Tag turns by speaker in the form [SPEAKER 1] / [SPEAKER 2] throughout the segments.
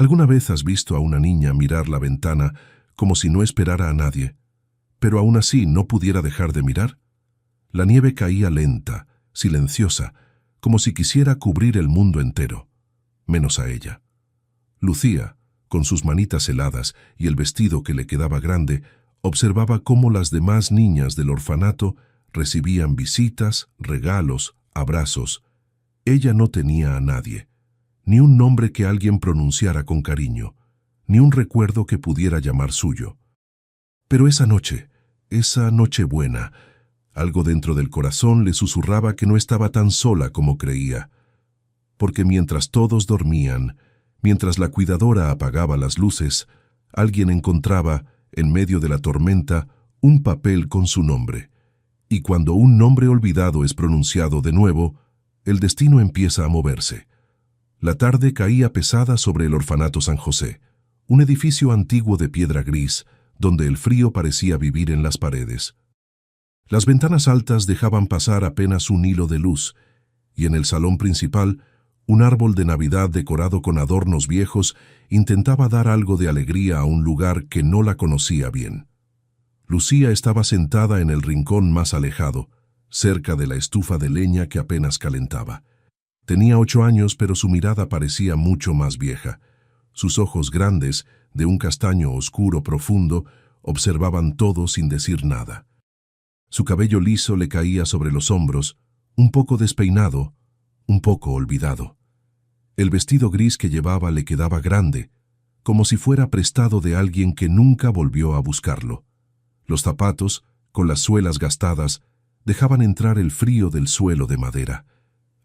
[SPEAKER 1] ¿Alguna vez has visto a una niña mirar la ventana como si no esperara a nadie, pero aún así no pudiera dejar de mirar? La nieve caía lenta, silenciosa, como si quisiera cubrir el mundo entero, menos a ella. Lucía, con sus manitas heladas y el vestido que le quedaba grande, observaba cómo las demás niñas del orfanato recibían visitas, regalos, abrazos. Ella no tenía a nadie, ni un nombre que alguien pronunciara con cariño, ni un recuerdo que pudiera llamar suyo. Pero esa noche buena, algo dentro del corazón le susurraba que no estaba tan sola como creía, porque mientras todos dormían, mientras la cuidadora apagaba las luces, alguien encontraba, en medio de la tormenta, un papel con su nombre. Y cuando un nombre olvidado es pronunciado de nuevo, el destino empieza a moverse. La tarde caía pesada sobre el orfanato San José, un edificio antiguo de piedra gris, donde el frío parecía vivir en las paredes. Las ventanas altas dejaban pasar apenas un hilo de luz, y en el salón principal, un árbol de Navidad decorado con adornos viejos intentaba dar algo de alegría a un lugar que no la conocía bien. Lucía estaba sentada en el rincón más alejado, cerca de la estufa de leña que apenas calentaba. Tenía 8 años, pero su mirada parecía mucho más vieja. Sus ojos grandes, de un castaño oscuro profundo, observaban todo sin decir nada. Su cabello liso le caía sobre los hombros, un poco despeinado, un poco olvidado. El vestido gris que llevaba le quedaba grande, como si fuera prestado de alguien que nunca volvió a buscarlo. Los zapatos, con las suelas gastadas, dejaban entrar el frío del suelo de madera.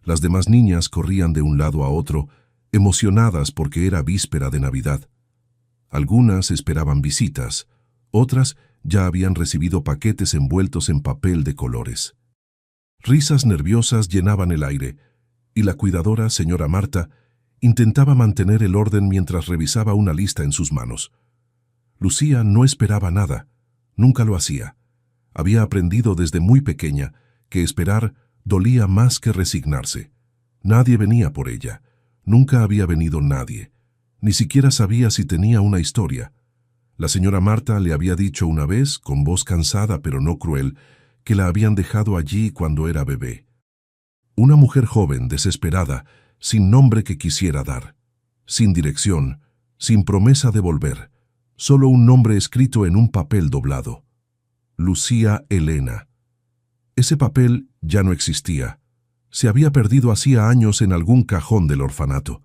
[SPEAKER 1] Las demás niñas corrían de un lado a otro, emocionadas porque era víspera de Navidad. Algunas esperaban visitas, otras ya habían recibido paquetes envueltos en papel de colores. Risas nerviosas llenaban el aire, y la cuidadora, señora Marta, intentaba mantener el orden mientras revisaba una lista en sus manos. Lucía no esperaba nada, nunca lo hacía. Había aprendido desde muy pequeña que esperar dolía más que resignarse. Nadie venía por ella, nunca había venido nadie, ni siquiera sabía si tenía una historia. La señora Marta le había dicho una vez, con voz cansada pero no cruel, que la habían dejado allí cuando era bebé. Una mujer joven, desesperada, sin nombre que quisiera dar, sin dirección, sin promesa de volver, solo un nombre escrito en un papel doblado. Lucía Elena. Ese papel ya no existía. Se había perdido hacía años en algún cajón del orfanato,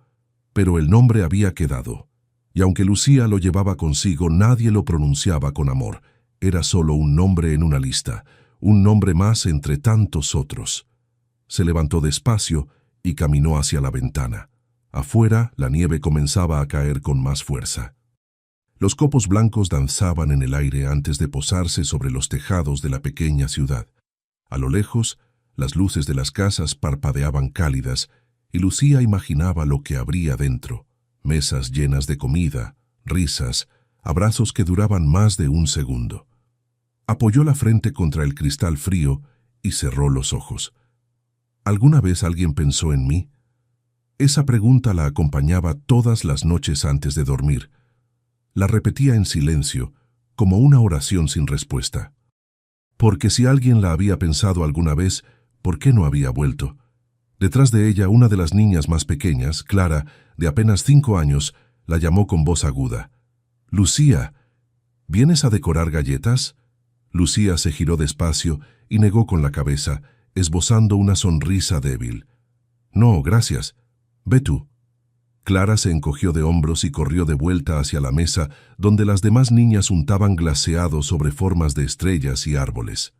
[SPEAKER 1] pero el nombre había quedado. Y aunque Lucía lo llevaba consigo, nadie lo pronunciaba con amor. Era solo un nombre en una lista, un nombre más entre tantos otros. Se levantó despacio y caminó hacia la ventana. Afuera, la nieve comenzaba a caer con más fuerza. Los copos blancos danzaban en el aire antes de posarse sobre los tejados de la pequeña ciudad. A lo lejos, las luces de las casas parpadeaban cálidas, y Lucía imaginaba lo que habría dentro. Mesas llenas de comida, risas, abrazos que duraban más de un segundo. Apoyó la frente contra el cristal frío y cerró los ojos. ¿Alguna vez alguien pensó en mí? Esa pregunta la acompañaba todas las noches antes de dormir. La repetía en silencio, como una oración sin respuesta. Porque si alguien la había pensado alguna vez, ¿por qué no había vuelto? Detrás de ella, una de las niñas más pequeñas, Clara, de apenas 5 años, la llamó con voz aguda. «Lucía, ¿vienes a decorar galletas?» Lucía se giró despacio y negó con la cabeza, esbozando una sonrisa débil. «No, gracias. Ve tú». Clara se encogió de hombros y corrió de vuelta hacia la mesa, donde las demás niñas untaban glaseado sobre formas de estrellas y árboles.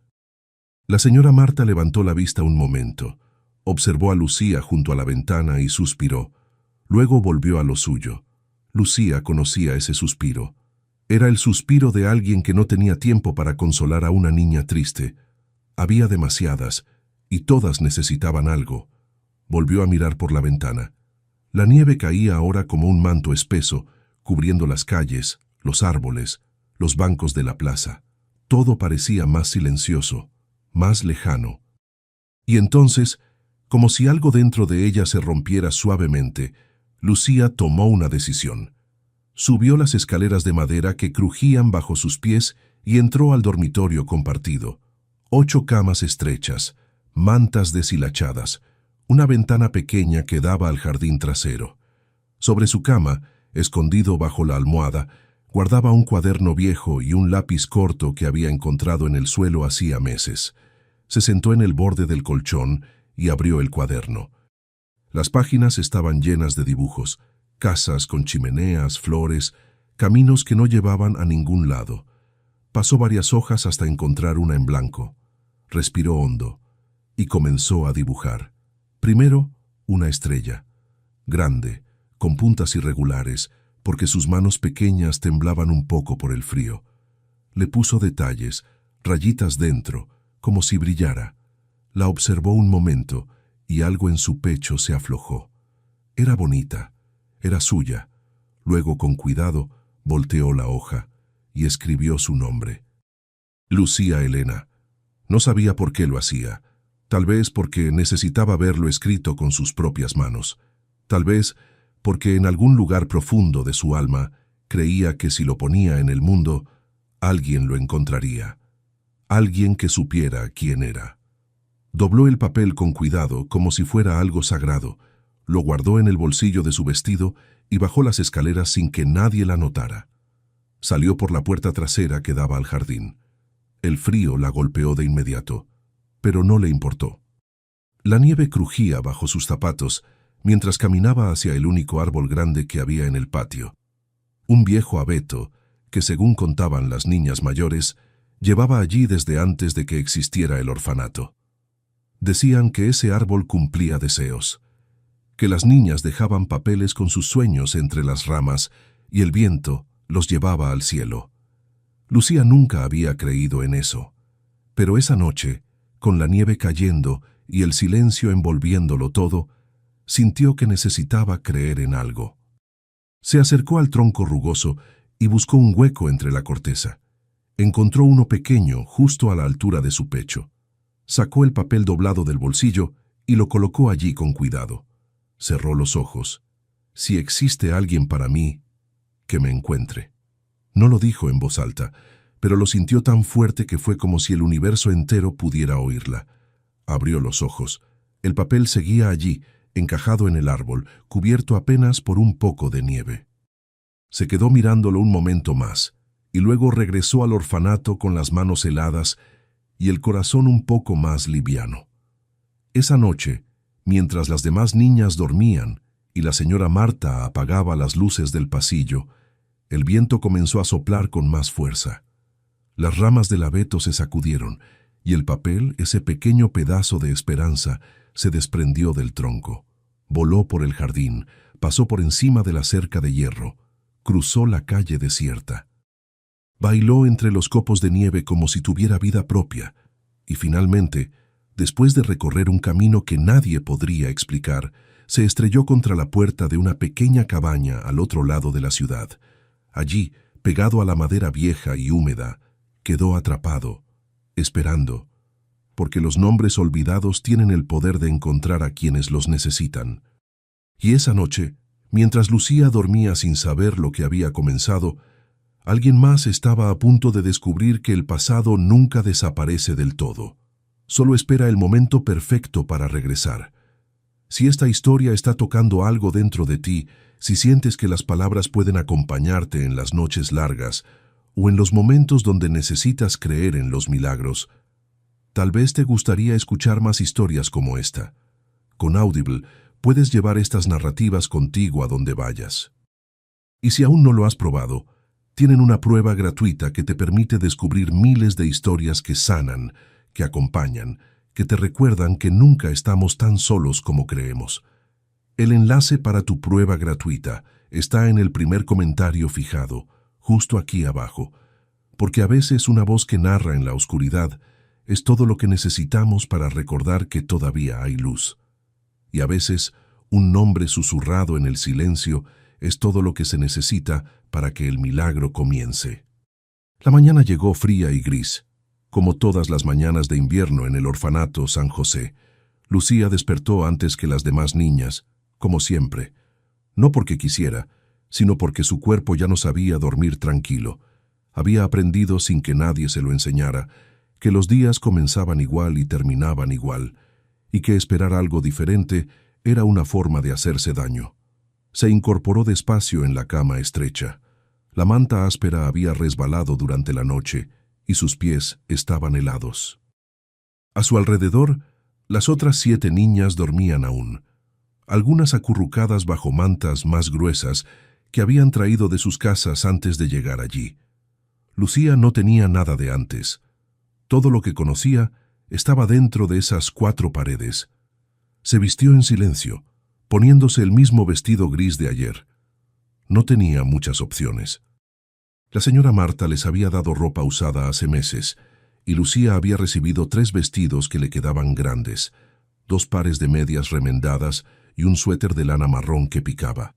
[SPEAKER 1] La señora Marta levantó la vista un momento. Observó a Lucía junto a la ventana y suspiró. Luego volvió a lo suyo. Lucía conocía ese suspiro. Era el suspiro de alguien que no tenía tiempo para consolar a una niña triste. Había demasiadas, y todas necesitaban algo. Volvió a mirar por la ventana. La nieve caía ahora como un manto espeso, cubriendo las calles, los árboles, los bancos de la plaza. Todo parecía más silencioso, más lejano. Y entonces, como si algo dentro de ella se rompiera suavemente, Lucía tomó una decisión. Subió las escaleras de madera que crujían bajo sus pies y entró al dormitorio compartido. 8 camas estrechas, mantas deshilachadas, una ventana pequeña que daba al jardín trasero. Sobre su cama, escondido bajo la almohada, guardaba un cuaderno viejo y un lápiz corto que había encontrado en el suelo hacía meses. Se sentó en el borde del colchón y abrió el cuaderno. Las páginas estaban llenas de dibujos, casas con chimeneas, flores, caminos que no llevaban a ningún lado. Pasó varias hojas hasta encontrar una en blanco. Respiró hondo y comenzó a dibujar. Primero, una estrella, grande, con puntas irregulares, porque sus manos pequeñas temblaban un poco por el frío. Le puso detalles, rayitas dentro, como si brillara. La observó un momento y algo en su pecho se aflojó. Era bonita, era suya. Luego, con cuidado, volteó la hoja y escribió su nombre. Lucía Elena. No sabía por qué lo hacía. Tal vez porque necesitaba verlo escrito con sus propias manos. Tal vez porque en algún lugar profundo de su alma creía que si lo ponía en el mundo, alguien lo encontraría. Alguien que supiera quién era. Dobló el papel con cuidado, como si fuera algo sagrado, lo guardó en el bolsillo de su vestido y bajó las escaleras sin que nadie la notara. Salió por la puerta trasera que daba al jardín. El frío la golpeó de inmediato, pero no le importó. La nieve crujía bajo sus zapatos mientras caminaba hacia el único árbol grande que había en el patio. Un viejo abeto, que según contaban las niñas mayores, llevaba allí desde antes de que existiera el orfanato. Decían que ese árbol cumplía deseos, que las niñas dejaban papeles con sus sueños entre las ramas y el viento los llevaba al cielo. Lucía nunca había creído en eso, pero esa noche, con la nieve cayendo y el silencio envolviéndolo todo, sintió que necesitaba creer en algo. Se acercó al tronco rugoso y buscó un hueco entre la corteza. Encontró uno pequeño justo a la altura de su pecho. Sacó el papel doblado del bolsillo y lo colocó allí con cuidado. Cerró los ojos. Si existe alguien para mí, que me encuentre. No lo dijo en voz alta, pero lo sintió tan fuerte que fue como si el universo entero pudiera oírla. Abrió los ojos. El papel seguía allí, encajado en el árbol, cubierto apenas por un poco de nieve. Se quedó mirándolo un momento más, y luego regresó al orfanato con las manos heladas y el corazón un poco más liviano. Esa noche, mientras las demás niñas dormían y la señora Marta apagaba las luces del pasillo, el viento comenzó a soplar con más fuerza. Las ramas del abeto se sacudieron y el papel, ese pequeño pedazo de esperanza, se desprendió del tronco. Voló por el jardín, pasó por encima de la cerca de hierro, cruzó la calle desierta. Bailó entre los copos de nieve como si tuviera vida propia, y finalmente, después de recorrer un camino que nadie podría explicar, se estrelló contra la puerta de una pequeña cabaña al otro lado de la ciudad. Allí, pegado a la madera vieja y húmeda, quedó atrapado, esperando, porque los nombres olvidados tienen el poder de encontrar a quienes los necesitan. Y esa noche, mientras Lucía dormía sin saber lo que había comenzado, alguien más estaba a punto de descubrir que el pasado nunca desaparece del todo. Solo espera el momento perfecto para regresar. Si esta historia está tocando algo dentro de ti, si sientes que las palabras pueden acompañarte en las noches largas o en los momentos donde necesitas creer en los milagros, tal vez te gustaría escuchar más historias como esta. Con Audible puedes llevar estas narrativas contigo a donde vayas. Y si aún no lo has probado, tienen una prueba gratuita que te permite descubrir miles de historias que sanan, que acompañan, que te recuerdan que nunca estamos tan solos como creemos. El enlace para tu prueba gratuita está en el primer comentario fijado, justo aquí abajo, porque a veces una voz que narra en la oscuridad es todo lo que necesitamos para recordar que todavía hay luz. Y a veces un nombre susurrado en el silencio es todo lo que se necesita para que el milagro comience. La mañana llegó fría y gris, como todas las mañanas de invierno en el orfanato San José. Lucía despertó antes que las demás niñas, como siempre. No porque quisiera, sino porque su cuerpo ya no sabía dormir tranquilo. Había aprendido sin que nadie se lo enseñara, que los días comenzaban igual y terminaban igual, y que esperar algo diferente era una forma de hacerse daño. Se incorporó despacio en la cama estrecha. La manta áspera había resbalado durante la noche, y sus pies estaban helados. A su alrededor, las otras 7 niñas dormían aún, algunas acurrucadas bajo mantas más gruesas que habían traído de sus casas antes de llegar allí. Lucía no tenía nada de antes. Todo lo que conocía estaba dentro de esas 4 paredes. Se vistió en silencio, poniéndose el mismo vestido gris de ayer. No tenía muchas opciones. La señora Marta les había dado ropa usada hace meses, y Lucía había recibido 3 vestidos que le quedaban grandes, 2 pares de medias remendadas y un suéter de lana marrón que picaba.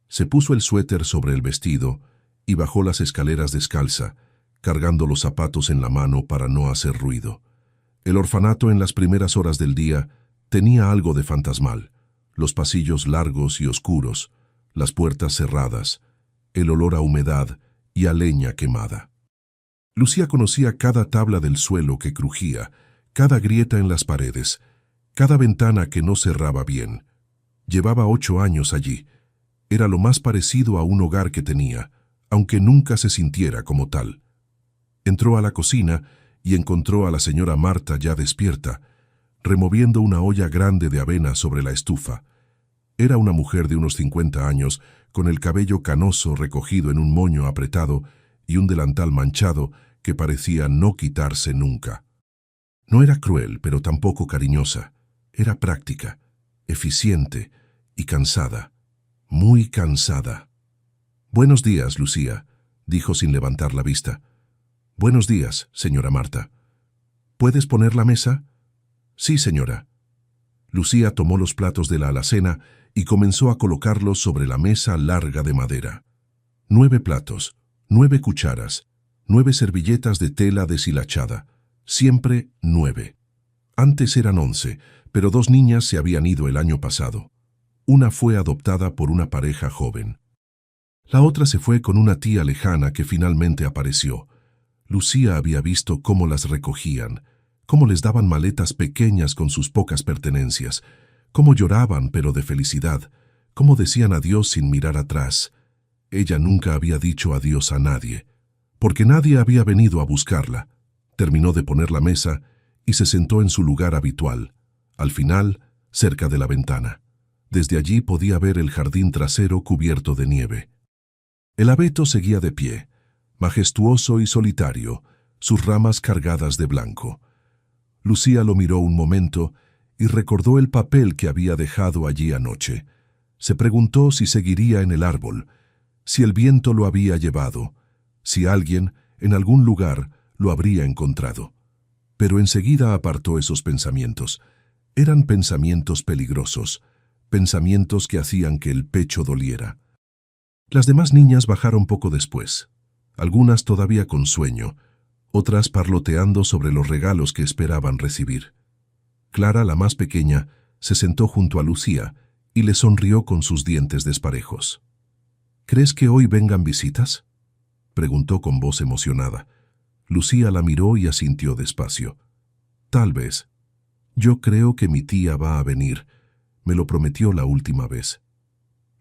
[SPEAKER 1] Se puso el suéter sobre el vestido y bajó las escaleras descalza, cargando los zapatos en la mano para no hacer ruido. El orfanato en las primeras horas del día tenía algo de fantasmal: los pasillos largos y oscuros, las puertas cerradas, el olor a humedad y a leña quemada. Lucía conocía cada tabla del suelo que crujía, cada grieta en las paredes, cada ventana que no cerraba bien. Llevaba 8 años allí. Era lo más parecido a un hogar que tenía, aunque nunca se sintiera como tal. Entró a la cocina y encontró a la señora Marta ya despierta, removiendo una olla grande de avena sobre la estufa. Era una mujer de unos 50 años, con el cabello canoso recogido en un moño apretado y un delantal manchado que parecía no quitarse nunca. No era cruel, pero tampoco cariñosa. Era práctica, eficiente y cansada, muy cansada. «Buenos días, Lucía», dijo sin levantar la vista. «Buenos días, señora Marta. ¿Puedes poner la mesa?» «Sí, señora». Lucía tomó los platos de la alacena y comenzó a colocarlos sobre la mesa larga de madera. 9 platos, 9 cucharas, 9 servilletas de tela deshilachada, siempre 9. Antes eran 11, pero 2 niñas se habían ido el año pasado. Una fue adoptada por una pareja joven. La otra se fue con una tía lejana que finalmente apareció. Lucía había visto cómo las recogían, cómo les daban maletas pequeñas con sus pocas pertenencias, cómo lloraban pero de felicidad, cómo decían adiós sin mirar atrás. Ella nunca había dicho adiós a nadie, porque nadie había venido a buscarla. Terminó de poner la mesa y se sentó en su lugar habitual, al final, cerca de la ventana. Desde allí podía ver el jardín trasero cubierto de nieve. El abeto seguía de pie, majestuoso y solitario, sus ramas cargadas de blanco. Lucía lo miró un momento y recordó el papel que había dejado allí anoche. Se preguntó si seguiría en el árbol, si el viento lo había llevado, si alguien, en algún lugar, lo habría encontrado. Pero enseguida apartó esos pensamientos. Eran pensamientos peligrosos, pensamientos que hacían que el pecho doliera. Las demás niñas bajaron poco después, algunas todavía con sueño, otras parloteando sobre los regalos que esperaban recibir. Clara, la más pequeña, se sentó junto a Lucía y le sonrió con sus dientes desparejos. «¿Crees que hoy vengan visitas?», preguntó con voz emocionada. Lucía la miró y asintió despacio. «Tal vez. Yo creo que mi tía va a venir. Me lo prometió la última vez».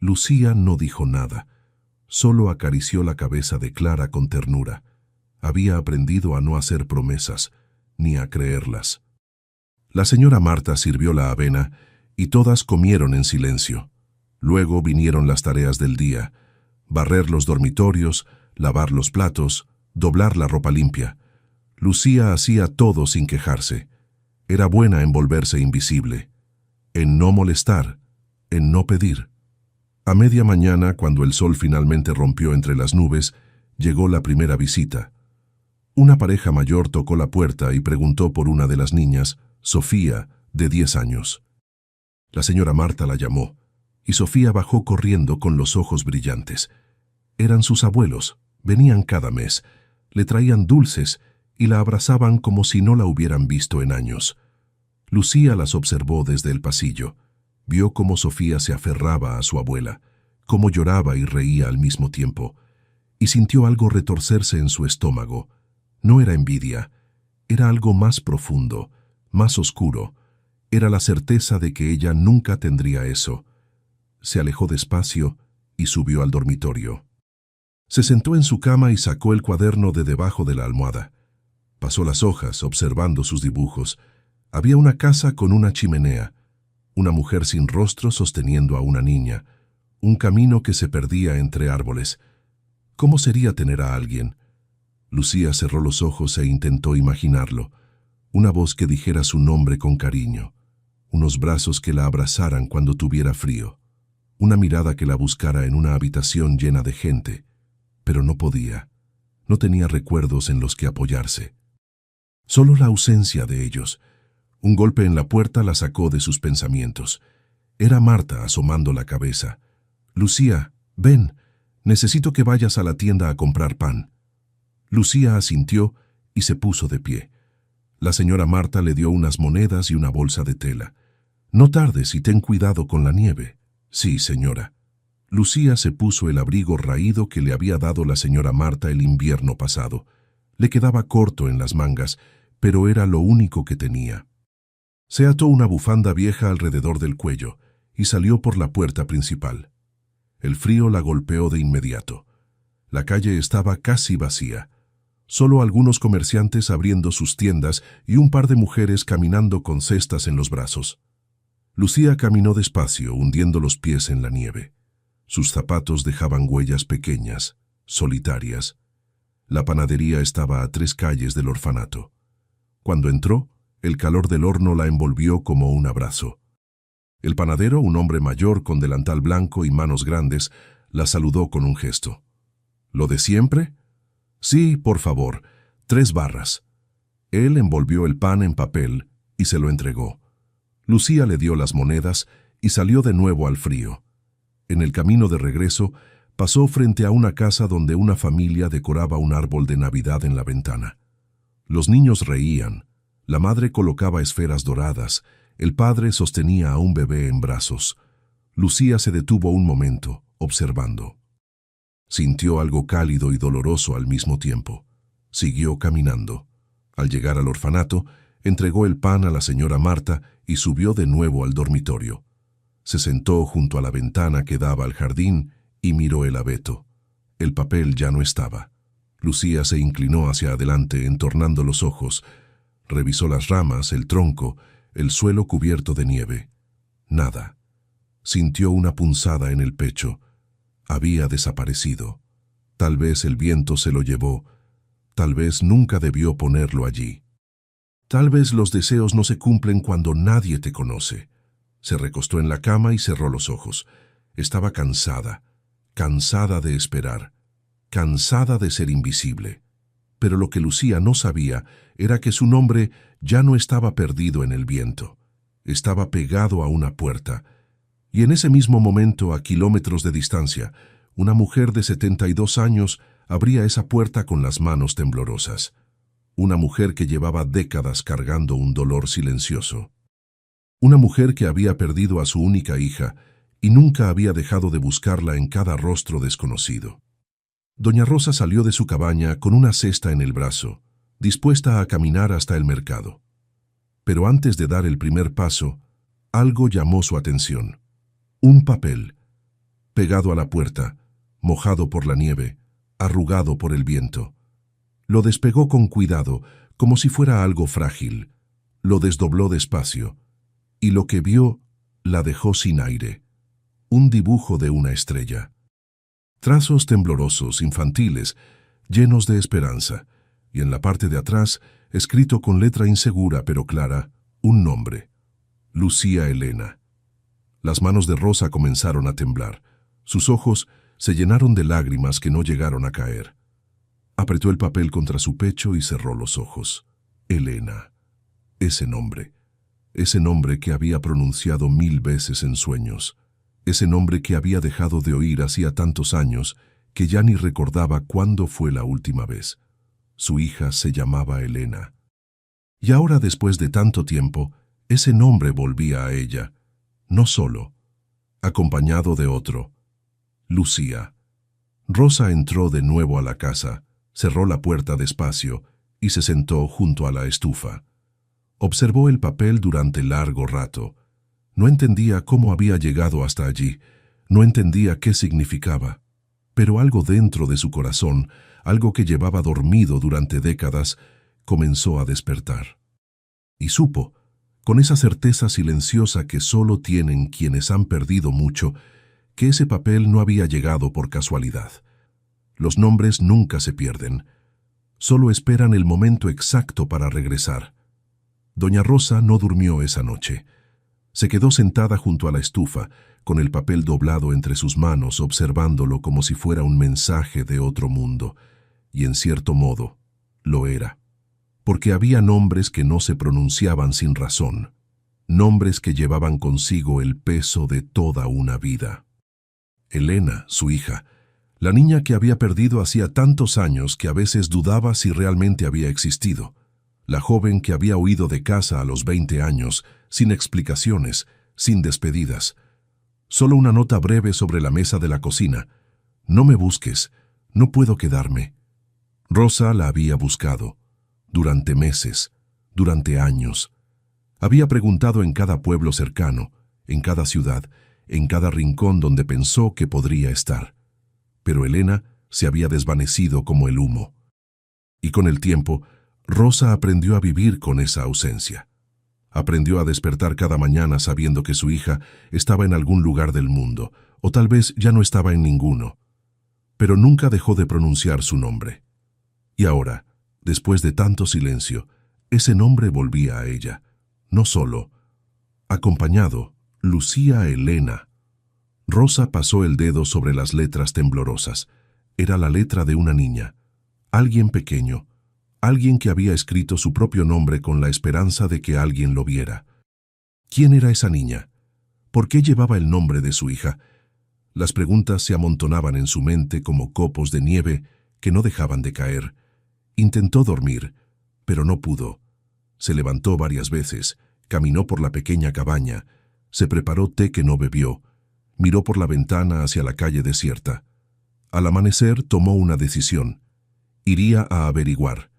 [SPEAKER 1] Lucía no dijo nada. Solo acarició la cabeza de Clara con ternura. Había aprendido a no hacer promesas, ni a creerlas. La señora Marta sirvió la avena y todas comieron en silencio. Luego vinieron las tareas del día: barrer los dormitorios, lavar los platos, doblar la ropa limpia. Lucía hacía todo sin quejarse. Era buena en volverse invisible, en no molestar, en no pedir. A media mañana, cuando el sol finalmente rompió entre las nubes, llegó la primera visita. Una pareja mayor tocó la puerta y preguntó por una de las niñas, Sofía, de 10 años. La señora Marta la llamó, y Sofía bajó corriendo con los ojos brillantes. Eran sus abuelos, venían cada mes, le traían dulces y la abrazaban como si no la hubieran visto en años. Lucía las observó desde el pasillo. Vio cómo Sofía se aferraba a su abuela, cómo lloraba y reía al mismo tiempo, y sintió algo retorcerse en su estómago. No era envidia, era algo más profundo, más oscuro. Era la certeza de que ella nunca tendría eso. Se alejó despacio y subió al dormitorio. Se sentó en su cama y sacó el cuaderno de debajo de la almohada. Pasó las hojas, observando sus dibujos. Había una casa con una chimenea, una mujer sin rostro sosteniendo a una niña, un camino que se perdía entre árboles. ¿Cómo sería tener a alguien? Lucía cerró los ojos e intentó imaginarlo. Una voz que dijera su nombre con cariño, unos brazos que la abrazaran cuando tuviera frío, una mirada que la buscara en una habitación llena de gente, pero no podía. No tenía recuerdos en los que apoyarse. Solo la ausencia de ellos. Un golpe en la puerta la sacó de sus pensamientos. Era Marta asomando la cabeza. «Lucía, ven, necesito que vayas a la tienda a comprar pan». Lucía asintió y se puso de pie. La señora Marta le dio unas monedas y una bolsa de tela. «No tardes y ten cuidado con la nieve». «Sí, señora». Lucía se puso el abrigo raído que le había dado la señora Marta el invierno pasado. Le quedaba corto en las mangas, pero era lo único que tenía. Se ató una bufanda vieja alrededor del cuello y salió por la puerta principal. El frío la golpeó de inmediato. La calle estaba casi vacía. Solo algunos comerciantes abriendo sus tiendas y un par de mujeres caminando con cestas en los brazos. Lucía caminó despacio, hundiendo los pies en la nieve. Sus zapatos dejaban huellas pequeñas, solitarias. La panadería estaba a 3 calles del orfanato. Cuando entró, el calor del horno la envolvió como un abrazo. El panadero, un hombre mayor con delantal blanco y manos grandes, la saludó con un gesto. «¿Lo de siempre?» «Sí, por favor, 3 barras». Él envolvió el pan en papel y se lo entregó. Lucía le dio las monedas y salió de nuevo al frío. En el camino de regreso, pasó frente a una casa donde una familia decoraba un árbol de Navidad en la ventana. Los niños reían, la madre colocaba esferas doradas, el padre sostenía a un bebé en brazos. Lucía se detuvo un momento, observando. Sintió algo cálido y doloroso al mismo tiempo. Siguió caminando. Al llegar al orfanato, entregó el pan a la señora Marta y subió de nuevo al dormitorio. Se sentó junto a la ventana que daba al jardín y miró el abeto. El papel ya no estaba. Lucía se inclinó hacia adelante, entornando los ojos. Revisó las ramas, el tronco, el suelo cubierto de nieve. Nada. Sintió una punzada en el pecho. Había desaparecido. Tal vez el viento se lo llevó. Tal vez nunca debió ponerlo allí. Tal vez los deseos no se cumplen cuando nadie te conoce. Se recostó en la cama y cerró los ojos. Estaba cansada, cansada de esperar, cansada de ser invisible. Pero lo que Lucía no sabía era que su nombre ya no estaba perdido en el viento. Estaba pegado a una puerta. Y en ese mismo momento, a kilómetros de distancia, una mujer de 72 años abría esa puerta con las manos temblorosas. Una mujer que llevaba décadas cargando un dolor silencioso. Una mujer que había perdido a su única hija y nunca había dejado de buscarla en cada rostro desconocido. Doña Rosa salió de su cabaña con una cesta en el brazo, dispuesta a caminar hasta el mercado. Pero antes de dar el primer paso, algo llamó su atención. Un papel, pegado a la puerta, mojado por la nieve, arrugado por el viento. Lo despegó con cuidado, como si fuera algo frágil. Lo desdobló despacio, y lo que vio la dejó sin aire. Un dibujo de una estrella. Trazos temblorosos, infantiles, llenos de esperanza, y en la parte de atrás, escrito con letra insegura pero clara, un nombre: Lucía Elena. Las manos de Rosa comenzaron a temblar. Sus ojos se llenaron de lágrimas que no llegaron a caer. Apretó el papel contra su pecho y cerró los ojos. Elena. Ese nombre que había pronunciado 1000 veces en sueños. Ese nombre que había dejado de oír hacía tantos años que ya ni recordaba cuándo fue la última vez. Su hija se llamaba Elena. Y ahora, después de tanto tiempo, ese nombre volvía a ella, no solo, acompañado de otro, Lucía. Rosa entró de nuevo a la casa, cerró la puerta despacio y se sentó junto a la estufa. Observó el papel durante largo rato. No entendía cómo había llegado hasta allí, no entendía qué significaba, pero algo dentro de su corazón, algo que llevaba dormido durante décadas, comenzó a despertar. Y supo, con esa certeza silenciosa que solo tienen quienes han perdido mucho, que ese papel no había llegado por casualidad. Los nombres nunca se pierden, solo esperan el momento exacto para regresar. Doña Rosa no durmió esa noche. Se quedó sentada junto a la estufa, con el papel doblado entre sus manos, observándolo como si fuera un mensaje de otro mundo, y en cierto modo, lo era. Porque había nombres que no se pronunciaban sin razón, nombres que llevaban consigo el peso de toda una vida. Elena, su hija, la niña que había perdido hacía tantos años que a veces dudaba si realmente había existido, la joven que había huido de casa a los 20 años, sin explicaciones, sin despedidas. Solo una nota breve sobre la mesa de la cocina. No me busques, no puedo quedarme. Rosa la había buscado, durante meses, durante años. Había preguntado en cada pueblo cercano, en cada ciudad, en cada rincón donde pensó que podría estar. Pero Elena se había desvanecido como el humo. Y con el tiempo, Rosa aprendió a vivir con esa ausencia. Aprendió a despertar cada mañana sabiendo que su hija estaba en algún lugar del mundo, o tal vez ya no estaba en ninguno. Pero nunca dejó de pronunciar su nombre. Y ahora, después de tanto silencio, ese nombre volvía a ella, no solo, acompañado, Lucía Elena. Rosa pasó el dedo sobre las letras temblorosas. Era la letra de una niña, alguien pequeño, alguien que había escrito su propio nombre con la esperanza de que alguien lo viera. ¿Quién era esa niña? ¿Por qué llevaba el nombre de su hija? Las preguntas se amontonaban en su mente como copos de nieve que no dejaban de caer. Intentó dormir, pero no pudo. Se levantó varias veces, caminó por la pequeña cabaña, se preparó té que no bebió, miró por la ventana hacia la calle desierta. Al amanecer tomó una decisión. Iría a averiguar.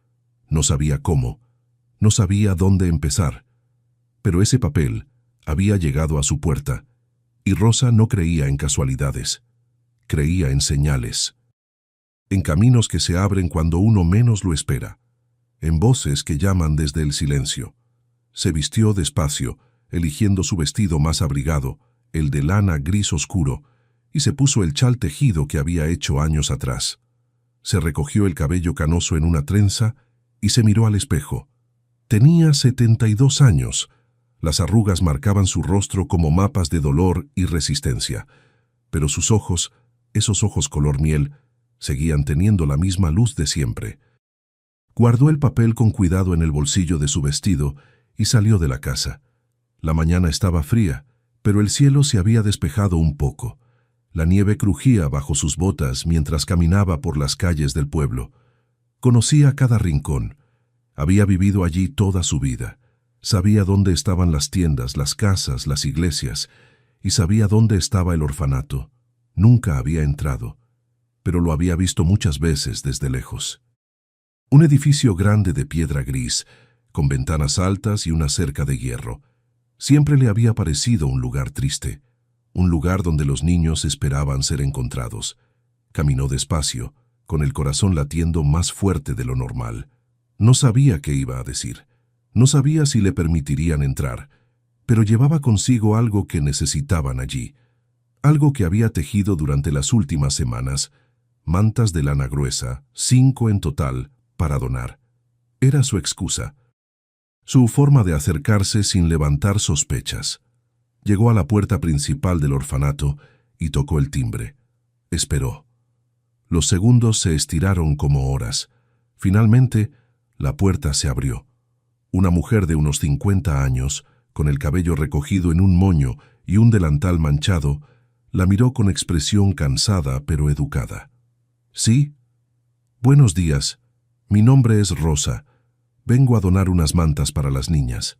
[SPEAKER 1] No sabía cómo, no sabía dónde empezar. Pero ese papel había llegado a su puerta, y Rosa no creía en casualidades. Creía en señales. En caminos que se abren cuando uno menos lo espera. En voces que llaman desde el silencio. Se vistió despacio, eligiendo su vestido más abrigado, el de lana gris oscuro, y se puso el chal tejido que había hecho años atrás. Se recogió el cabello canoso en una trenza y se miró al espejo. Tenía 72 años. Las arrugas marcaban su rostro como mapas de dolor y resistencia, pero sus ojos, esos ojos color miel, seguían teniendo la misma luz de siempre. Guardó el papel con cuidado en el bolsillo de su vestido y salió de la casa. La mañana estaba fría, pero el cielo se había despejado un poco. La nieve crujía bajo sus botas mientras caminaba por las calles del pueblo. Conocía cada rincón. Había vivido allí toda su vida. Sabía dónde estaban las tiendas, las casas, las iglesias, y sabía dónde estaba el orfanato. Nunca había entrado, pero lo había visto muchas veces desde lejos. Un edificio grande de piedra gris, con ventanas altas y una cerca de hierro. Siempre le había parecido un lugar triste, un lugar donde los niños esperaban ser encontrados. Caminó despacio, con el corazón latiendo más fuerte de lo normal. No sabía qué iba a decir. No sabía si le permitirían entrar, pero llevaba consigo algo que necesitaban allí. Algo que había tejido durante las últimas semanas. Mantas de lana gruesa, 5 en total, para donar. Era su excusa. Su forma de acercarse sin levantar sospechas. Llegó a la puerta principal del orfanato y tocó el timbre. Esperó. Los segundos se estiraron como horas. Finalmente, la puerta se abrió. Una mujer de unos 50 años, con el cabello recogido en un moño y un delantal manchado, la miró con expresión cansada pero educada. ¿Sí? Buenos días. Mi nombre es Rosa. Vengo a donar unas mantas para las niñas.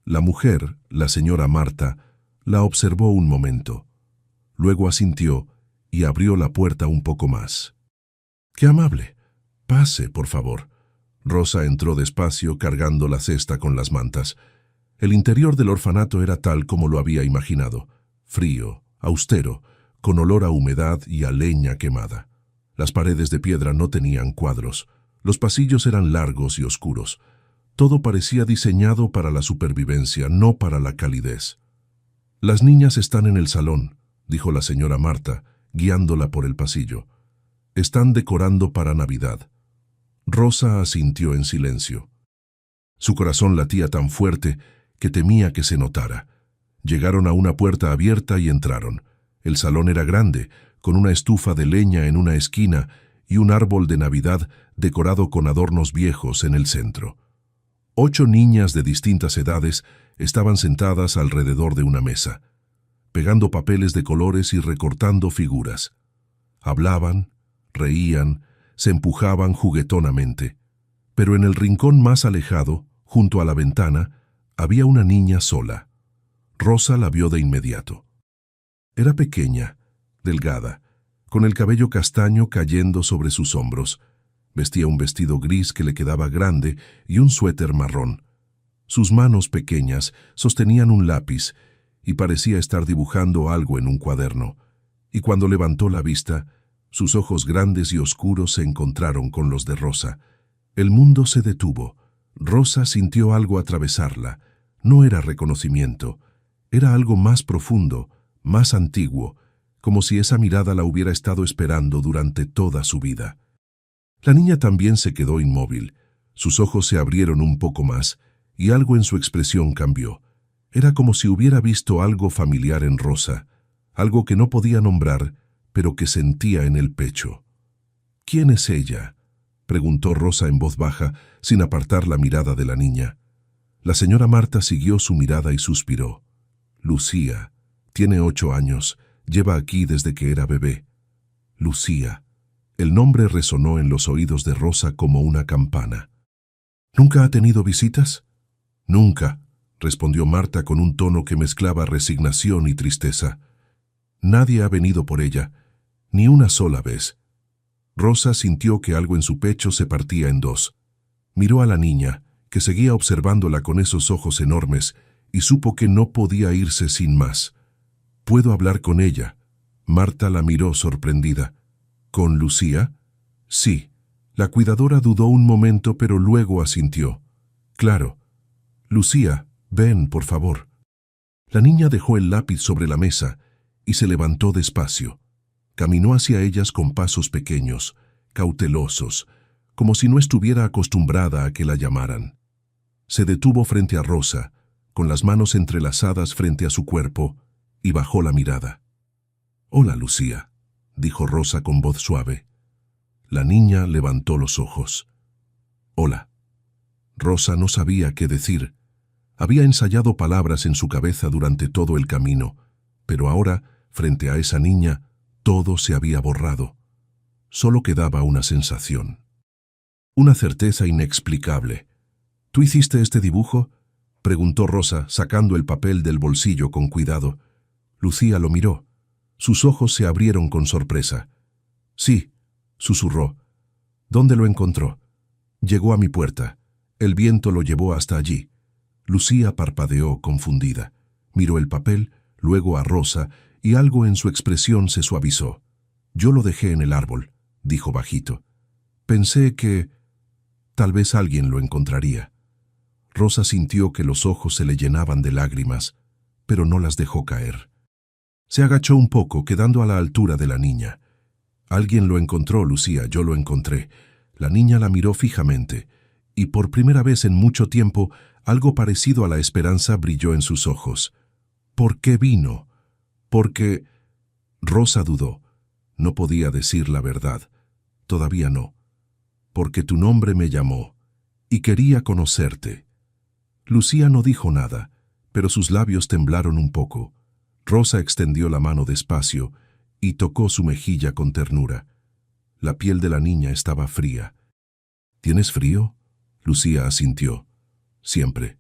[SPEAKER 1] La mujer, la señora Marta, la observó un momento. Luego asintió y abrió la puerta un poco más. ¡Qué amable! Pase, por favor. Rosa entró despacio, cargando la cesta con las mantas. El interior del orfanato era tal como lo había imaginado: frío, austero, con olor a humedad y a leña quemada. Las paredes de piedra no tenían cuadros. Los pasillos eran largos y oscuros. Todo parecía diseñado para la supervivencia, no para la calidez. «Las niñas están en el salón», dijo la señora Marta, guiándola por el pasillo. «Están decorando para Navidad». Rosa asintió en silencio. Su corazón latía tan fuerte que temía que se notara. Llegaron a una puerta abierta y entraron. El salón era grande, con una estufa de leña en una esquina y un árbol de Navidad decorado con adornos viejos en el centro. 8 niñas de distintas edades estaban sentadas alrededor de una mesa, pegando papeles de colores y recortando figuras. Hablaban, reían, se empujaban juguetonamente. Pero en el rincón más alejado, junto a la ventana, había una niña sola. Rosa la vio de inmediato. Era pequeña, delgada, con el cabello castaño cayendo sobre sus hombros. Vestía un vestido gris que le quedaba grande y un suéter marrón. Sus manos pequeñas sostenían un lápiz y parecía estar dibujando algo en un cuaderno. Y cuando levantó la vista, sus ojos grandes y oscuros se encontraron con los de Rosa. El mundo se detuvo. Rosa sintió algo atravesarla. No era reconocimiento. Era algo más profundo, más antiguo, como si esa mirada la hubiera estado esperando durante toda su vida. La niña también se quedó inmóvil. Sus ojos se abrieron un poco más y algo en su expresión cambió. Era como si hubiera visto algo familiar en Rosa, algo que no podía nombrar, pero que sentía en el pecho. «¿Quién es ella?», preguntó Rosa en voz baja, sin apartar la mirada de la niña. La señora Marta siguió su mirada y suspiró. «Lucía. Tiene 8 años. Lleva aquí desde que era bebé». Lucía. El nombre resonó en los oídos de Rosa como una campana. «¿Nunca ha tenido visitas?» «Nunca», respondió Marta con un tono que mezclaba resignación y tristeza. «Nadie ha venido por ella, ni una sola vez». Rosa sintió que algo en su pecho se partía en dos. Miró a la niña, que seguía observándola con esos ojos enormes, y supo que no podía irse sin más. «¿Puedo hablar con ella?» Marta la miró sorprendida. «¿Con Lucía?» «Sí». La cuidadora dudó un momento, pero luego asintió. «Claro. Lucía, ven, por favor». La niña dejó el lápiz sobre la mesa y se levantó despacio. Caminó hacia ellas con pasos pequeños, cautelosos, como si no estuviera acostumbrada a que la llamaran. Se detuvo frente a Rosa, con las manos entrelazadas frente a su cuerpo, y bajó la mirada. «Hola, Lucía», dijo Rosa con voz suave. La niña levantó los ojos. «Hola». Rosa no sabía qué decir. Había ensayado palabras en su cabeza durante todo el camino, pero ahora, frente a esa niña, todo se había borrado. Solo quedaba una sensación. Una certeza inexplicable. «¿Tú hiciste este dibujo?», preguntó Rosa, sacando el papel del bolsillo con cuidado. Lucía lo miró. Sus ojos se abrieron con sorpresa. «Sí», susurró. «¿Dónde lo encontró?» «Llegó a mi puerta. El viento lo llevó hasta allí». Lucía parpadeó confundida. Miró el papel, luego a Rosa, y algo en su expresión se suavizó. «Yo lo dejé en el árbol», dijo bajito. «Pensé que tal vez alguien lo encontraría». Rosa sintió que los ojos se le llenaban de lágrimas, pero no las dejó caer. Se agachó un poco, quedando a la altura de la niña. «Alguien lo encontró, Lucía, yo lo encontré». La niña la miró fijamente, y por primera vez en mucho tiempo, algo parecido a la esperanza brilló en sus ojos. «¿Por qué vino?» «Porque…» Rosa dudó. No podía decir la verdad. Todavía no. «Porque tu nombre me llamó, y quería conocerte». Lucía no dijo nada, pero sus labios temblaron un poco. Rosa extendió la mano despacio y tocó su mejilla con ternura. La piel de la niña estaba fría. «¿Tienes frío?», Lucía asintió. «Siempre».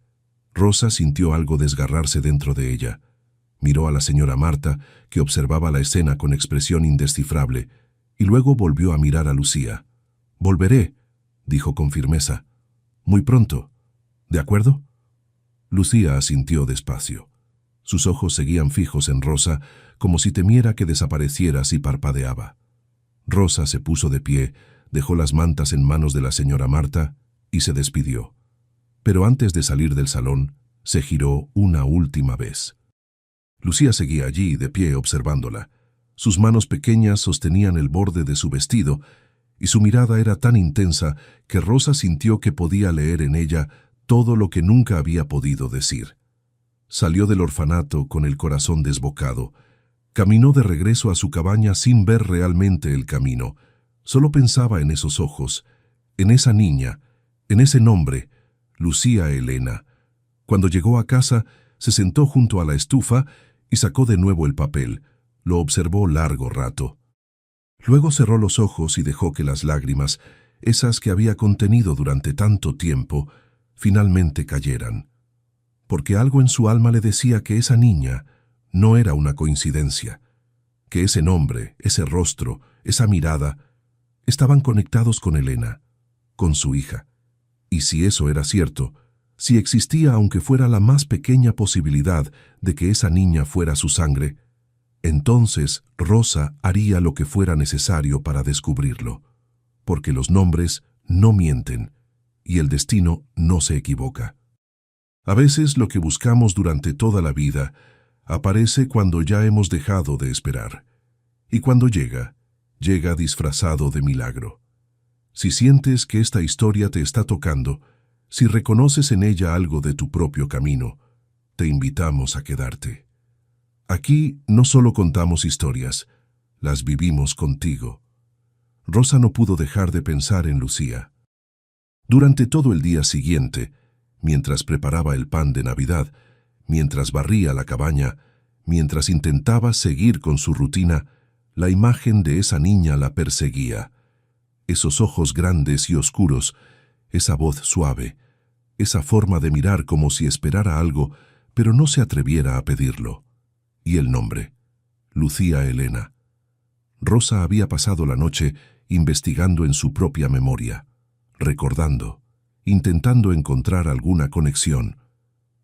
[SPEAKER 1] Rosa sintió algo desgarrarse dentro de ella. Miró a la señora Marta, que observaba la escena con expresión indescifrable, y luego volvió a mirar a Lucía. «Volveré», dijo con firmeza. «Muy pronto. ¿De acuerdo?» Lucía asintió despacio. Sus ojos seguían fijos en Rosa, como si temiera que desapareciera si parpadeaba. Rosa se puso de pie, dejó las mantas en manos de la señora Marta y se despidió. Pero antes de salir del salón, se giró una última vez. Lucía seguía allí, de pie, observándola. Sus manos pequeñas sostenían el borde de su vestido, y su mirada era tan intensa que Rosa sintió que podía leer en ella todo lo que nunca había podido decir. Salió del orfanato con el corazón desbocado. Caminó de regreso a su cabaña sin ver realmente el camino. Solo pensaba en esos ojos, en esa niña, en ese nombre, Lucía Elena. Cuando llegó a casa, se sentó junto a la estufa y sacó de nuevo el papel. Lo observó largo rato. Luego cerró los ojos y dejó que las lágrimas, esas que había contenido durante tanto tiempo, finalmente cayeran. Porque algo en su alma le decía que esa niña no era una coincidencia, que ese nombre, ese rostro, esa mirada, estaban conectados con Elena, con su hija. Y si eso era cierto, si existía aunque fuera la más pequeña posibilidad de que esa niña fuera su sangre, entonces Rosa haría lo que fuera necesario para descubrirlo, porque los nombres no mienten y el destino no se equivoca. A veces lo que buscamos durante toda la vida aparece cuando ya hemos dejado de esperar, y cuando llega, llega disfrazado de milagro. Si sientes que esta historia te está tocando, si reconoces en ella algo de tu propio camino, te invitamos a quedarte. Aquí no solo contamos historias, las vivimos contigo. Rosa no pudo dejar de pensar en Lucía. Durante todo el día siguiente, mientras preparaba el pan de Navidad, mientras barría la cabaña, mientras intentaba seguir con su rutina, la imagen de esa niña la perseguía. Esos ojos grandes y oscuros, esa voz suave, esa forma de mirar como si esperara algo, pero no se atreviera a pedirlo. Y el nombre, Lucía Elena. Rosa había pasado la noche investigando en su propia memoria, recordando, intentando encontrar alguna conexión.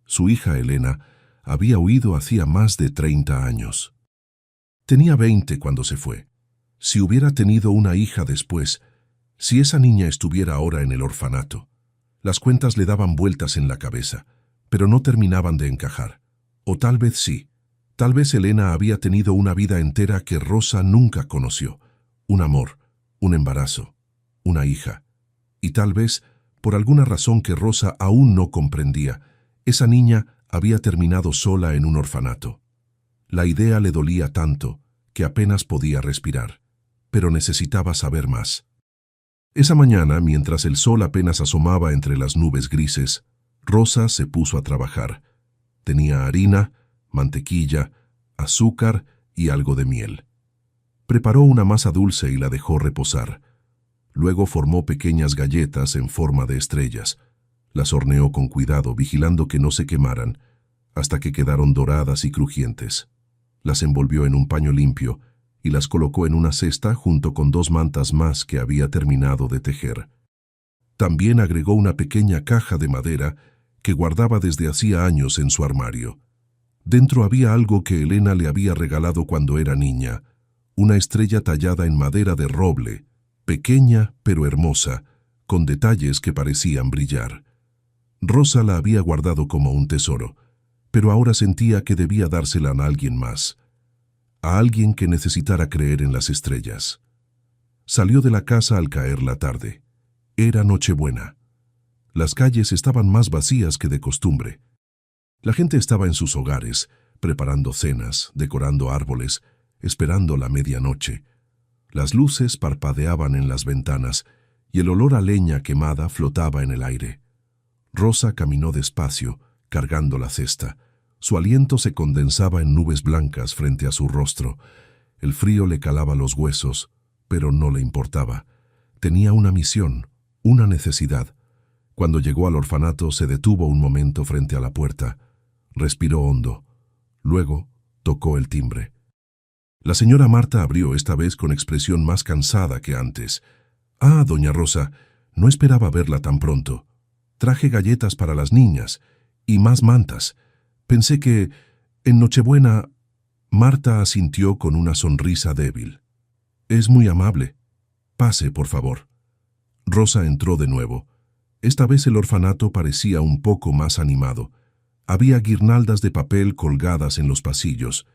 [SPEAKER 1] Su hija Elena había huido hacía más de 30 años. Tenía 20 cuando se fue. Si hubiera tenido una hija después, si esa niña estuviera ahora en el orfanato. Las cuentas le daban vueltas en la cabeza, pero no terminaban de encajar. O tal vez sí. Tal vez Elena había tenido una vida entera que Rosa nunca conoció. Un amor, un embarazo, una hija. Y tal vez, por alguna razón que Rosa aún no comprendía, esa niña había terminado sola en un orfanato. La idea le dolía tanto que apenas podía respirar, pero necesitaba saber más. Esa mañana, mientras el sol apenas asomaba entre las nubes grises, Rosa se puso a trabajar. Tenía harina, mantequilla, azúcar y algo de miel. Preparó una masa dulce y la dejó reposar. Luego formó pequeñas galletas en forma de estrellas. Las horneó con cuidado, vigilando que no se quemaran, hasta que quedaron doradas y crujientes. Las envolvió en un paño limpio y las colocó en una cesta junto con 2 mantas más que había terminado de tejer. También agregó una pequeña caja de madera que guardaba desde hacía años en su armario. Dentro había algo que Elena le había regalado cuando era niña, una estrella tallada en madera de roble, pequeña pero hermosa, con detalles que parecían brillar. Rosa la había guardado como un tesoro, pero ahora sentía que debía dársela a alguien más, a alguien que necesitara creer en las estrellas. Salió de la casa al caer la tarde. Era Nochebuena. Las calles estaban más vacías que de costumbre. La gente estaba en sus hogares, preparando cenas, decorando árboles, esperando la medianoche. Las luces parpadeaban en las ventanas y el olor a leña quemada flotaba en el aire. Rosa caminó despacio, cargando la cesta. Su aliento se condensaba en nubes blancas frente a su rostro. El frío le calaba los huesos, pero no le importaba. Tenía una misión, una necesidad. Cuando llegó al orfanato se detuvo un momento frente a la puerta. Respiró hondo. Luego Tocó el timbre. La señora Marta abrió, esta vez con expresión más cansada que antes. «Ah, doña Rosa, no esperaba verla tan pronto. Traje galletas para las niñas y más mantas. Pensé que en Nochebuena...» Marta asintió con una sonrisa débil. «Es muy amable. Pase, por favor». Rosa entró de nuevo. Esta vez el orfanato parecía un poco más animado. Había guirnaldas de papel colgadas en los pasillos,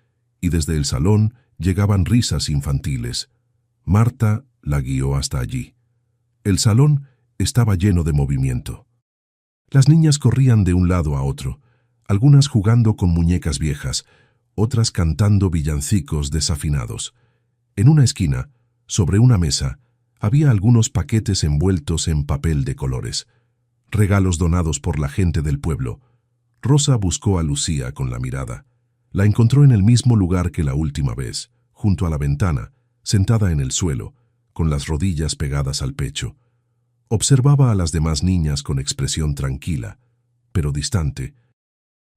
[SPEAKER 1] y desde el salón llegaban risas infantiles. Marta la guió hasta allí. El salón estaba lleno de movimiento. Las niñas corrían de un lado a otro, algunas jugando con muñecas viejas, otras cantando villancicos desafinados. En una esquina, sobre una mesa, había algunos paquetes envueltos en papel de colores. Regalos donados por la gente del pueblo. Rosa buscó a Lucía con la mirada. La encontró en el mismo lugar que la última vez, junto a la ventana, sentada en el suelo, con las rodillas pegadas al pecho. Observaba a las demás niñas con expresión tranquila, pero distante,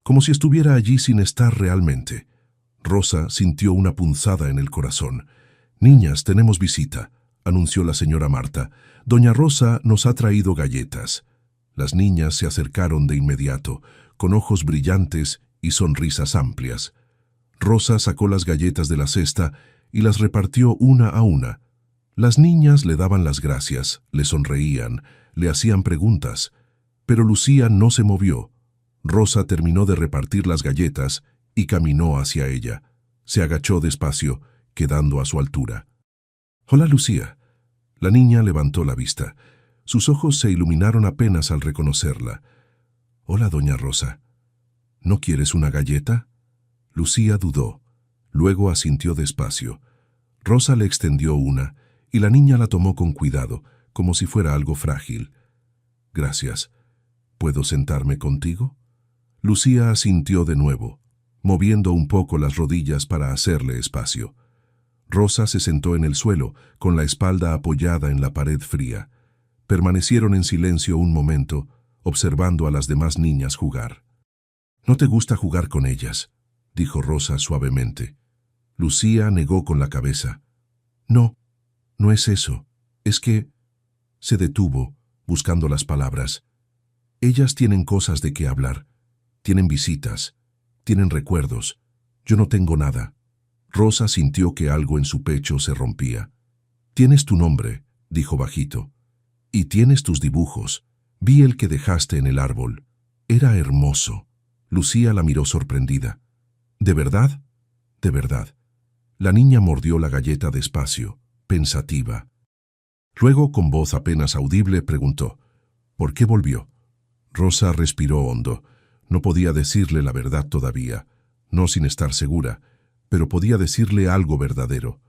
[SPEAKER 1] como si estuviera allí sin estar realmente. Rosa sintió una punzada en el corazón. «Niñas, tenemos visita», anunció la señora Marta. «Doña Rosa nos ha traído galletas». Las niñas se acercaron de inmediato, con ojos brillantes y sonrisas amplias. Rosa sacó las galletas de la cesta y las repartió una a una. Las niñas le daban las gracias, le sonreían, le hacían preguntas, pero Lucía no se movió. Rosa terminó de repartir las galletas y caminó hacia ella. Se agachó despacio, quedando a su altura. «Hola, Lucía». La niña levantó la vista. Sus ojos se iluminaron apenas al reconocerla. «Hola, doña Rosa. ¿No quieres una galleta?» Lucía dudó. Luego asintió despacio. Rosa le extendió una, y la niña la tomó con cuidado, como si fuera algo frágil. «Gracias. ¿Puedo sentarme contigo?» Lucía asintió de nuevo, moviendo un poco las rodillas para hacerle espacio. Rosa se sentó en el suelo, con la espalda apoyada en la pared fría. Permanecieron en silencio un momento, observando a las demás niñas jugar. «¿No te gusta jugar con ellas?», dijo Rosa suavemente. Lucía negó con la cabeza. «No, no es eso. Es que...» Se detuvo, buscando las palabras. «Ellas tienen cosas de qué hablar. Tienen visitas. Tienen recuerdos. Yo no tengo nada». Rosa sintió que algo en su pecho se rompía. «Tienes tu nombre», dijo bajito. «Y tienes tus dibujos. Vi el que dejaste en el árbol. Era hermoso». Lucía la miró sorprendida. «¿De verdad?» «De verdad». La niña mordió la galleta despacio, pensativa. Luego, con voz apenas audible, preguntó: «¿Por qué volvió?» Rosa respiró hondo. No podía decirle la verdad todavía, no sin estar segura, pero podía decirle algo verdadero.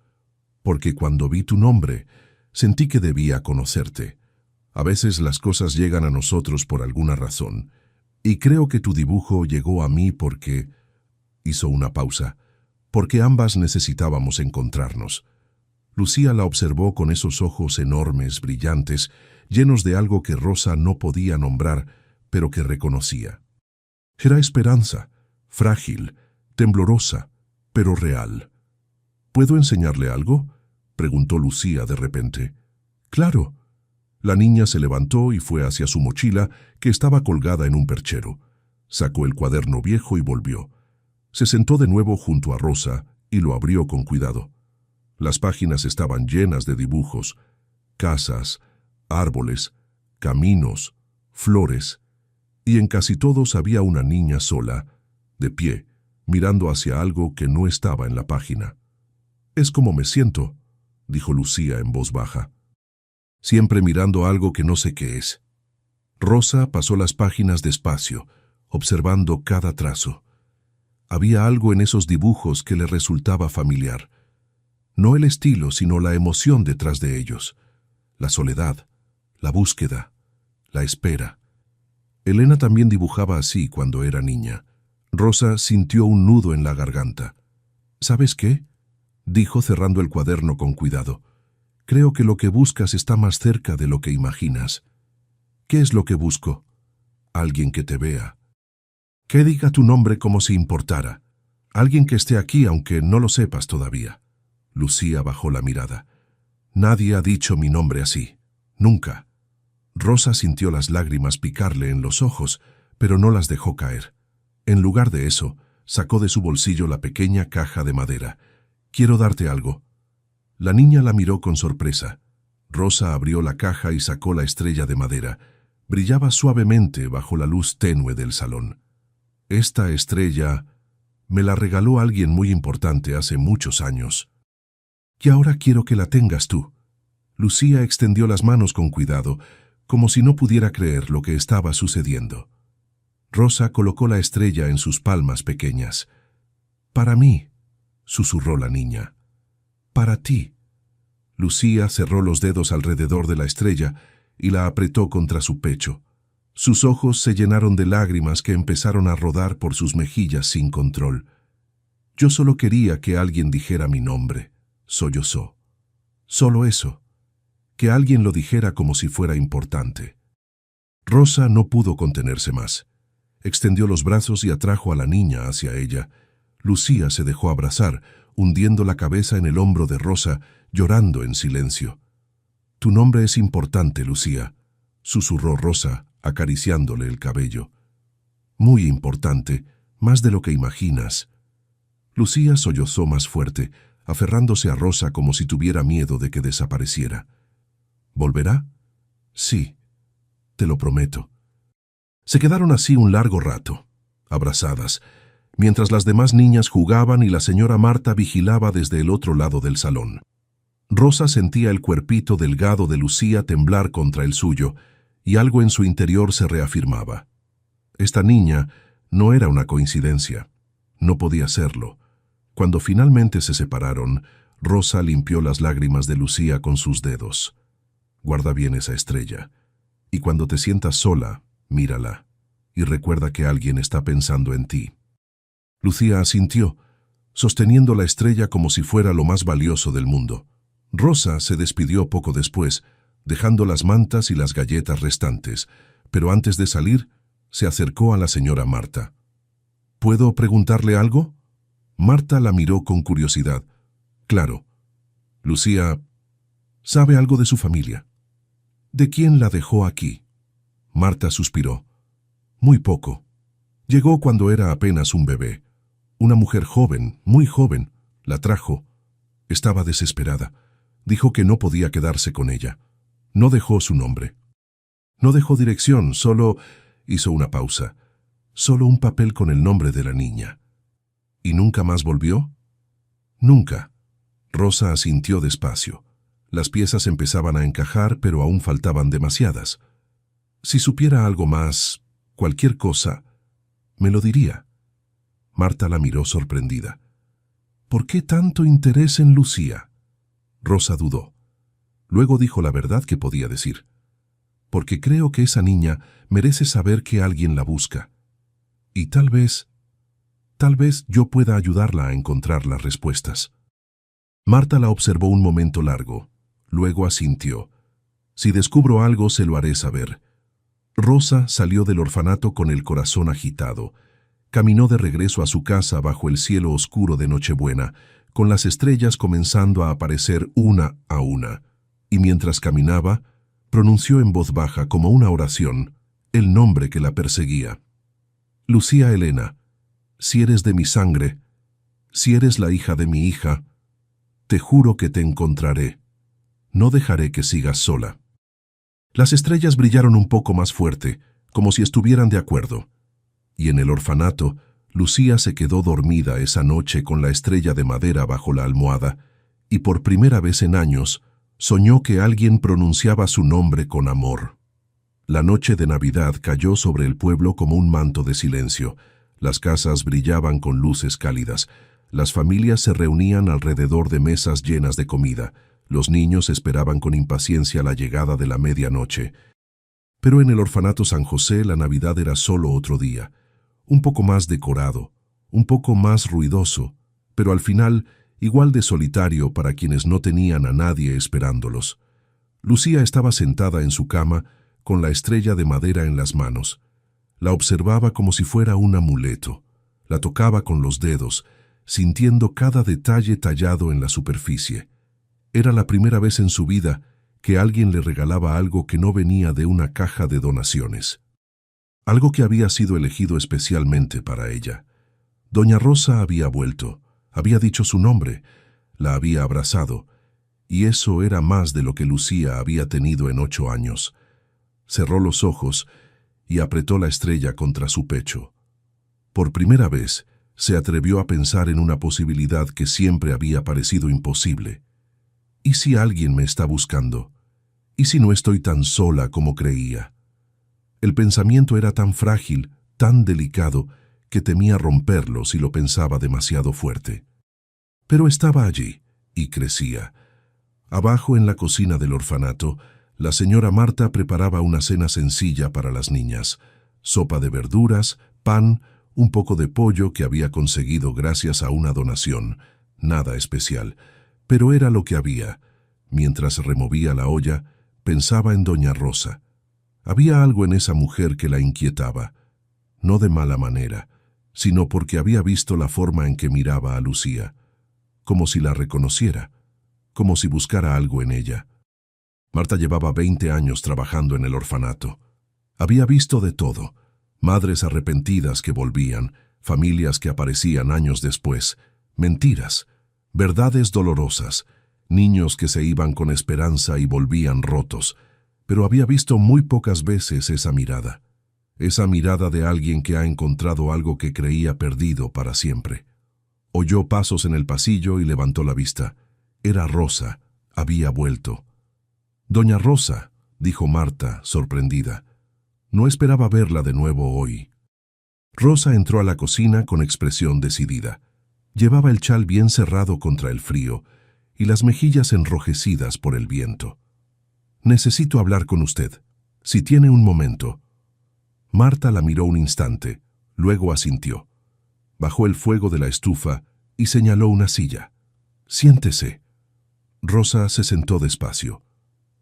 [SPEAKER 1] «Porque cuando vi tu nombre, sentí que debía conocerte. A veces las cosas llegan a nosotros por alguna razón, y creo que tu dibujo llegó a mí porque...» Hizo una pausa. «Porque ambas necesitábamos encontrarnos». Lucía la observó con esos ojos enormes, brillantes, llenos de algo que Rosa no podía nombrar, pero que reconocía. Era esperanza, frágil, temblorosa, pero real. «¿Puedo enseñarle algo?», preguntó Lucía de repente. «Claro». La niña se levantó y fue hacia su mochila, que estaba colgada en un perchero. Sacó el cuaderno viejo y volvió. Se sentó de nuevo junto a Rosa y lo abrió con cuidado. Las páginas estaban llenas de dibujos: casas, árboles, caminos, flores, y en casi todos había una niña sola, de pie, mirando hacia algo que no estaba en la página. «Es como me siento», dijo Lucía en voz baja. «Siempre mirando algo que no sé qué es». Rosa pasó las páginas despacio, observando cada trazo. Había algo en esos dibujos que le resultaba familiar. No el estilo, sino la emoción detrás de ellos. La soledad, la búsqueda, la espera. Elena también dibujaba así cuando era niña. Rosa sintió un nudo en la garganta. «¿Sabes qué?», dijo cerrando el cuaderno con cuidado. «Creo que lo que buscas está más cerca de lo que imaginas». «¿Qué es lo que busco?» «Alguien que te vea. Que diga tu nombre como si importara. Alguien que esté aquí aunque no lo sepas todavía. Lucía bajó la mirada. Nadie ha dicho mi nombre así. Nunca. Rosa sintió las lágrimas picarle en los ojos, pero no las dejó caer. En lugar de eso, sacó de su bolsillo la pequeña caja de madera. «Quiero darte algo». La niña la miró con sorpresa. Rosa abrió la caja y sacó la estrella de madera. Brillaba suavemente bajo la luz tenue del salón. «Esta estrella me la regaló alguien muy importante hace muchos años. Y ahora quiero que la tengas tú». Lucía extendió las manos con cuidado, como si no pudiera creer lo que estaba sucediendo. Rosa colocó la estrella en sus palmas pequeñas. «Para mí», susurró la niña. «Para ti». Lucía cerró los dedos alrededor de la estrella y la apretó contra su pecho. Sus ojos se llenaron de lágrimas que empezaron a rodar por sus mejillas sin control. «Yo solo quería que alguien dijera mi nombre», sollozó. «Solo eso. Que alguien lo dijera como si fuera importante». Rosa no pudo contenerse más. Extendió los brazos y atrajo a la niña hacia ella. Lucía se dejó abrazar, hundiendo la cabeza en el hombro de Rosa, llorando en silencio. «Tu nombre es importante, Lucía», susurró Rosa, acariciándole el cabello. «Muy importante, más de lo que imaginas». Lucía sollozó más fuerte, aferrándose a Rosa como si tuviera miedo de que desapareciera. «¿Volverá?» «Sí, te lo prometo». Se quedaron así un largo rato, abrazadas, mientras las demás niñas jugaban y la señora Marta vigilaba desde el otro lado del salón. Rosa sentía el cuerpito delgado de Lucía temblar contra el suyo, y algo en su interior se reafirmaba. Esta niña no era una coincidencia. No podía serlo. Cuando finalmente se separaron, Rosa limpió las lágrimas de Lucía con sus dedos. «Guarda bien esa estrella. Y cuando te sientas sola, mírala. Y recuerda que alguien está pensando en ti». Lucía asintió, sosteniendo la estrella como si fuera lo más valioso del mundo. Rosa se despidió poco después, dejando las mantas y las galletas restantes, pero antes de salir, se acercó a la señora Marta. «¿Puedo preguntarle algo?» Marta la miró con curiosidad. «Claro. Lucía, ¿sabe algo de su familia? ¿De quién la dejó aquí?» Marta suspiró. «Muy poco. Llegó cuando era apenas un bebé. Una mujer joven, muy joven, la trajo. Estaba desesperada. Dijo que no podía quedarse con ella. No dejó su nombre. No dejó dirección, solo...» Hizo una pausa. «Solo un papel con el nombre de la niña». «¿Y nunca más volvió?» «Nunca». Rosa asintió despacio. Las piezas empezaban a encajar, pero aún faltaban demasiadas. «Si supiera algo más, cualquier cosa, me lo diría». Marta la miró sorprendida. «¿Por qué tanto interés en Lucía?» Rosa dudó. Luego dijo la verdad que podía decir. «Porque creo que esa niña merece saber que alguien la busca. Y tal vez yo pueda ayudarla a encontrar las respuestas». Marta la observó un momento largo. Luego asintió. «Si descubro algo, se lo haré saber». Rosa salió del orfanato con el corazón agitado. Caminó de regreso a su casa bajo el cielo oscuro de Nochebuena, con las estrellas comenzando a aparecer una a una. Y mientras caminaba, pronunció en voz baja, como una oración, el nombre que la perseguía. «Lucía Elena, si eres de mi sangre, si eres la hija de mi hija, te juro que te encontraré. No dejaré que sigas sola». Las estrellas brillaron un poco más fuerte, como si estuvieran de acuerdo. Y en el orfanato, Lucía se quedó dormida esa noche con la estrella de madera bajo la almohada, y por primera vez en años, soñó que alguien pronunciaba su nombre con amor. La noche de Navidad cayó sobre el pueblo como un manto de silencio. Las casas brillaban con luces cálidas. Las familias se reunían alrededor de mesas llenas de comida. Los niños esperaban con impaciencia la llegada de la medianoche. Pero en el orfanato San José la Navidad era solo otro día, un poco más decorado, un poco más ruidoso, pero al final igual de solitario para quienes no tenían a nadie esperándolos. Lucía estaba sentada en su cama con la estrella de madera en las manos. La observaba como si fuera un amuleto. La tocaba con los dedos, sintiendo cada detalle tallado en la superficie. Era la primera vez en su vida que alguien le regalaba algo que no venía de una caja de donaciones. Algo que había sido elegido especialmente para ella. Doña Rosa había vuelto, había dicho su nombre, la había abrazado, y eso era más de lo que Lucía había tenido en 8 años. Cerró los ojos y apretó la estrella contra su pecho. Por primera vez, se atrevió a pensar en una posibilidad que siempre había parecido imposible. ¿Y si alguien me está buscando? ¿Y si no estoy tan sola como creía? El pensamiento era tan frágil, tan delicado, que temía romperlo si lo pensaba demasiado fuerte. Pero estaba allí, y crecía. Abajo en la cocina del orfanato, la señora Marta preparaba una cena sencilla para las niñas: sopa de verduras, pan, un poco de pollo que había conseguido gracias a una donación. Nada especial, pero era lo que había. Mientras removía la olla, pensaba en doña Rosa. Había algo en esa mujer que la inquietaba, no de mala manera, sino porque había visto la forma en que miraba a Lucía, como si la reconociera, como si buscara algo en ella. Marta llevaba 20 años trabajando en el orfanato. Había visto de todo: madres arrepentidas que volvían, familias que aparecían años después, mentiras, verdades dolorosas, niños que se iban con esperanza y volvían rotos, pero había visto muy pocas veces esa mirada de alguien que ha encontrado algo que creía perdido para siempre. Oyó pasos en el pasillo y levantó la vista. Era Rosa, había vuelto. «Doña Rosa», dijo Marta, sorprendida. No esperaba verla de nuevo hoy. Rosa entró a la cocina con expresión decidida. Llevaba el chal bien cerrado contra el frío y las mejillas enrojecidas por el viento. «Necesito hablar con usted, si tiene un momento». Marta la miró un instante, luego asintió. Bajó el fuego de la estufa y señaló una silla. «Siéntese». Rosa se sentó despacio.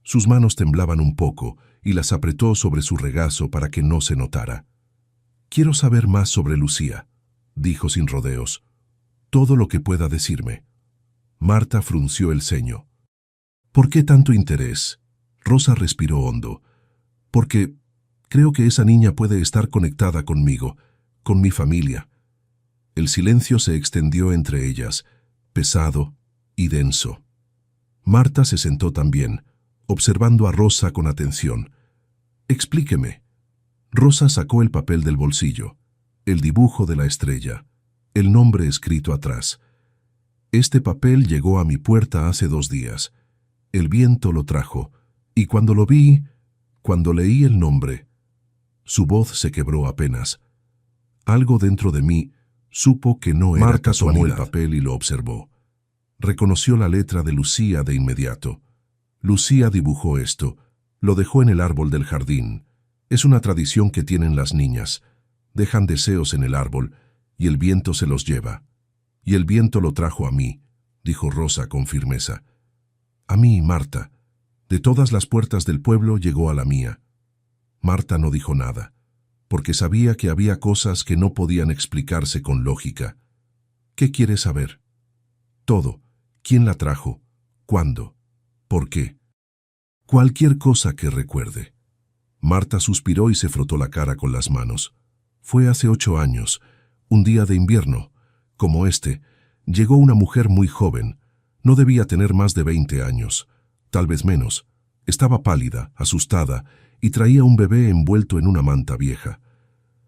[SPEAKER 1] Sus manos temblaban un poco y las apretó sobre su regazo para que no se notara. «Quiero saber más sobre Lucía», dijo sin rodeos. «Todo lo que pueda decirme». Marta frunció el ceño. «¿Por qué tanto interés?». Rosa respiró hondo. «Porque creo que esa niña puede estar conectada conmigo, con mi familia». El silencio se extendió entre ellas, pesado y denso. Marta se sentó también, observando a Rosa con atención. «Explíqueme». Rosa sacó el papel del bolsillo, el dibujo de la estrella, el nombre escrito atrás. «Este papel llegó a mi puerta hace 2 días. El viento lo trajo, y cuando lo vi, cuando leí el nombre...». Su voz se quebró apenas. Algo dentro de mí supo que no era
[SPEAKER 2] Marta
[SPEAKER 1] casualidad.
[SPEAKER 2] tomó
[SPEAKER 1] El papel y lo observó. Reconoció la letra de Lucía de inmediato. Lucía dibujó esto, lo dejó en el árbol del jardín. Es una tradición que tienen las niñas. Dejan deseos en el árbol y el viento se los lleva. «Y el viento lo trajo a mí», dijo Rosa con firmeza. «A mí, Marta. De todas las puertas del pueblo llegó a la mía». Marta no dijo nada, porque sabía que había cosas que no podían explicarse con lógica. «¿Qué quieres saber?» «Todo. ¿Quién la trajo? ¿Cuándo? ¿Por qué?» «Cualquier cosa que recuerde». Marta suspiró y se frotó la cara con las manos. «Fue hace 8 años, un día de invierno, como este. Llegó una mujer muy joven. No debía tener más de 20 años, tal vez menos. Estaba pálida, asustada, y traía un bebé envuelto en una manta vieja.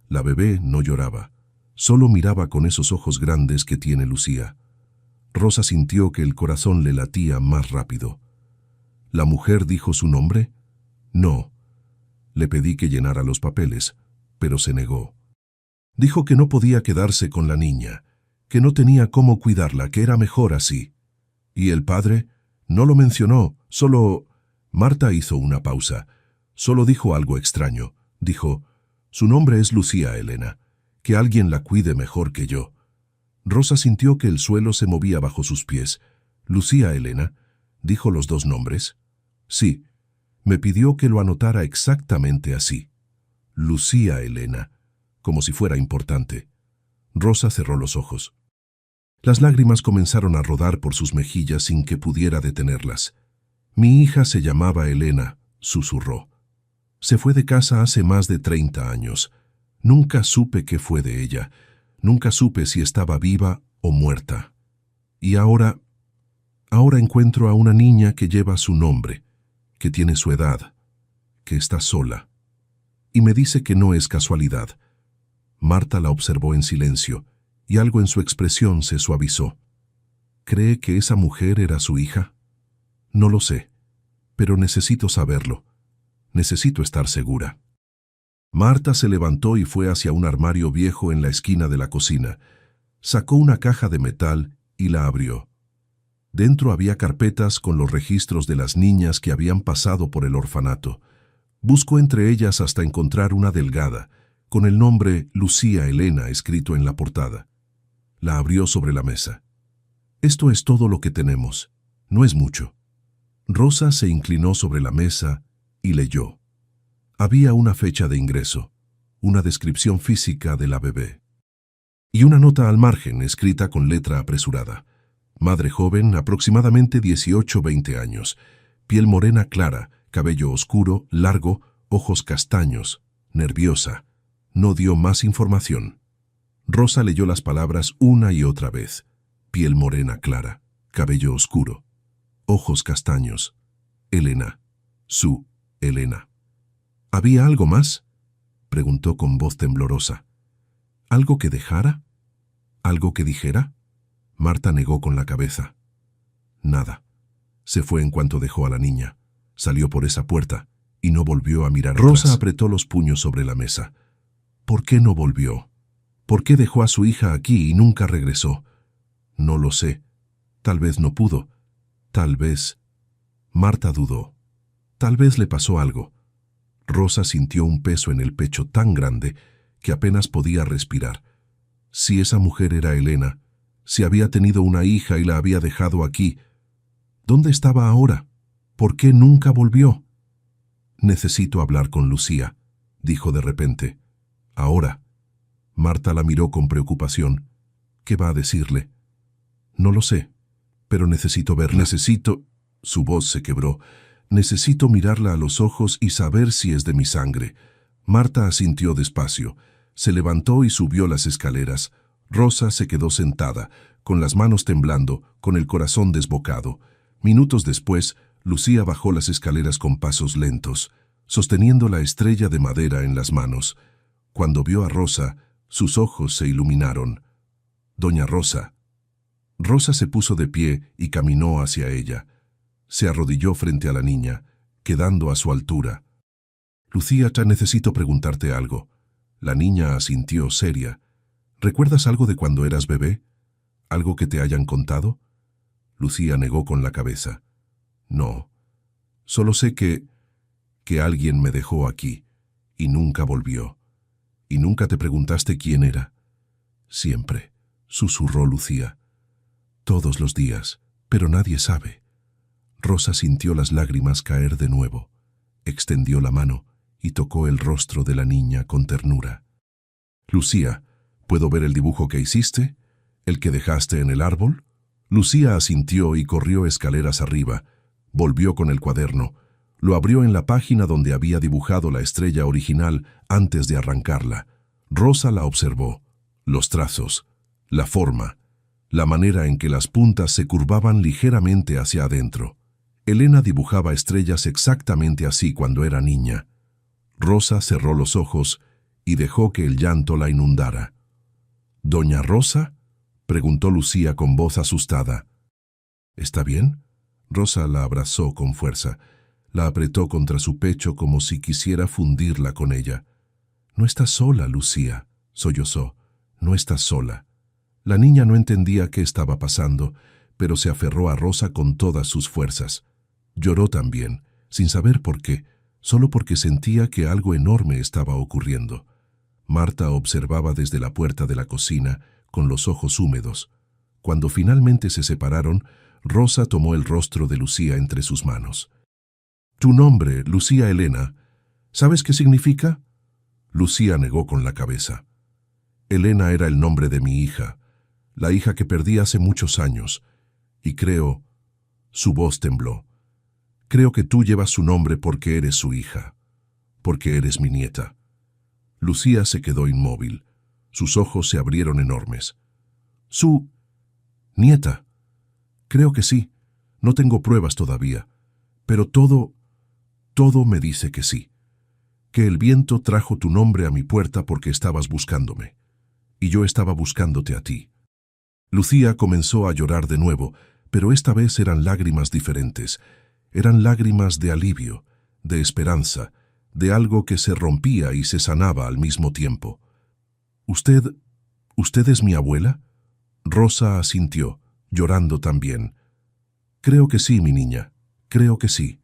[SPEAKER 1] La bebé no lloraba, solo miraba con esos ojos grandes que tiene Lucía». Rosa sintió que el corazón le latía más rápido. «¿La mujer dijo su nombre?» «No». Le pedí que llenara los papeles, pero se negó. Dijo que no podía quedarse con la niña, que no tenía cómo cuidarla, que era mejor así. «¿Y el padre?» «No lo mencionó, solo...». Marta hizo una pausa. Solo dijo algo extraño. Dijo: «Su nombre es Lucía Elena. Que alguien la cuide mejor que yo». Rosa sintió que el suelo se movía bajo sus pies. «Lucía Elena», dijo los 2 nombres. «Sí». Me pidió que lo anotara exactamente así. Lucía Elena, como si fuera importante. Rosa cerró los ojos. Las lágrimas comenzaron a rodar por sus mejillas sin que pudiera detenerlas. Mi hija se llamaba Elena, susurró. Se fue de casa hace más de 30 años. Nunca supe qué fue de ella. Nunca supe si estaba viva o muerta. Y ahora encuentro a una niña que lleva su nombre, que tiene su edad, que está sola. Y me dice que no es casualidad. Marta la observó en silencio, y algo en su expresión se suavizó. ¿Cree que esa mujer era su hija? No lo sé, pero necesito saberlo. Necesito estar segura. Marta se levantó y fue hacia un armario viejo en la esquina de la cocina. Sacó una caja de metal y la abrió. Dentro había carpetas con los registros de las niñas que habían pasado por el orfanato. Buscó entre ellas hasta encontrar una delgada, con el nombre Lucía Elena escrito en la portada. La abrió sobre la mesa. Esto es todo lo que tenemos. No es mucho. Rosa se inclinó sobre la mesa y leyó. Había una fecha de ingreso, una descripción física de la bebé. Y una nota al margen escrita con letra apresurada. Madre joven, aproximadamente 18-20 años. Piel morena clara, cabello oscuro, largo, ojos castaños, nerviosa. No dio más información. Rosa leyó las palabras una y otra vez. Piel morena clara, cabello oscuro, ojos castaños. Elena. Su Elena. ¿Había algo más?, preguntó con voz temblorosa. ¿Algo que dejara? ¿Algo que dijera? Marta negó con la cabeza. Nada. Se fue en cuanto dejó a la niña. Salió por esa puerta y no volvió a mirar atrás. Rosa apretó los puños sobre la mesa. ¿Por qué no volvió? ¿Por qué dejó a su hija aquí y nunca regresó? No lo sé. Tal vez no pudo. Tal vez... Marta dudó. Tal vez le pasó algo. Rosa sintió un peso en el pecho tan grande que apenas podía respirar. Si esa mujer era Elena, si había tenido una hija y la había dejado aquí, ¿dónde estaba ahora? ¿Por qué nunca volvió? Necesito hablar con Lucía, dijo de repente. Ahora. Marta la miró con preocupación. ¿Qué va a decirle? No lo sé, pero necesito verla. Su voz se quebró. Necesito mirarla a los ojos y saber si es de mi sangre. Marta asintió despacio. Se levantó y subió las escaleras. Rosa se quedó sentada, con las manos temblando, con el corazón desbocado. Minutos después, Lucía bajó las escaleras con pasos lentos, sosteniendo la estrella de madera en las manos. Cuando vio a Rosa, sus ojos se iluminaron. Doña Rosa. Rosa se puso de pie y caminó hacia ella. Se arrodilló frente a la niña, quedando a su altura. Lucía, necesito preguntarte algo. La niña asintió seria. ¿Recuerdas algo de cuando eras bebé? ¿Algo que te hayan contado? Lucía negó con la cabeza. No. Solo sé que alguien me dejó aquí y nunca volvió. ¿Y nunca te preguntaste quién era? Siempre, susurró Lucía. Todos los días, pero nadie sabe. Rosa sintió las lágrimas caer de nuevo. Extendió la mano y tocó el rostro de la niña con ternura. Lucía, ¿puedo ver el dibujo que hiciste? ¿El que dejaste en el árbol? Lucía asintió y corrió escaleras arriba. Volvió con el cuaderno. Lo abrió en la página donde había dibujado la estrella original antes de arrancarla. Rosa la observó. Los trazos, la forma, la manera en que las puntas se curvaban ligeramente hacia adentro. Elena dibujaba estrellas exactamente así cuando era niña. Rosa cerró los ojos y dejó que el llanto la inundara. ¿Doña Rosa?, preguntó Lucía con voz asustada. ¿Está bien? Rosa la abrazó con fuerza. La apretó contra su pecho como si quisiera fundirla con ella. «No estás sola, Lucía», sollozó. «No estás sola». La niña no entendía qué estaba pasando, pero se aferró a Rosa con todas sus fuerzas. Lloró también, sin saber por qué, solo porque sentía que algo enorme estaba ocurriendo. Marta observaba desde la puerta de la cocina, con los ojos húmedos. Cuando finalmente se separaron, Rosa tomó el rostro de Lucía entre sus manos. «Tu nombre, Lucía Elena, ¿sabes qué significa?» Lucía negó con la cabeza. Elena era el nombre de mi hija. la hija que perdí hace muchos años. Y creo, su voz tembló, creo que tú llevas su nombre porque eres su hija, porque eres mi nieta. Lucía se quedó inmóvil. Sus ojos se abrieron enormes. ¿Su nieta? Creo que sí. No tengo pruebas todavía. Pero todo me dice que sí. Que el viento trajo tu nombre a mi puerta porque estabas buscándome. Y yo estaba buscándote a ti. Lucía comenzó a llorar de nuevo, pero esta vez eran lágrimas diferentes. Eran lágrimas de alivio, de esperanza, de algo que se rompía y se sanaba al mismo tiempo. ¿Usted es mi abuela? Rosa asintió, llorando también. Creo que sí, mi niña, creo que sí.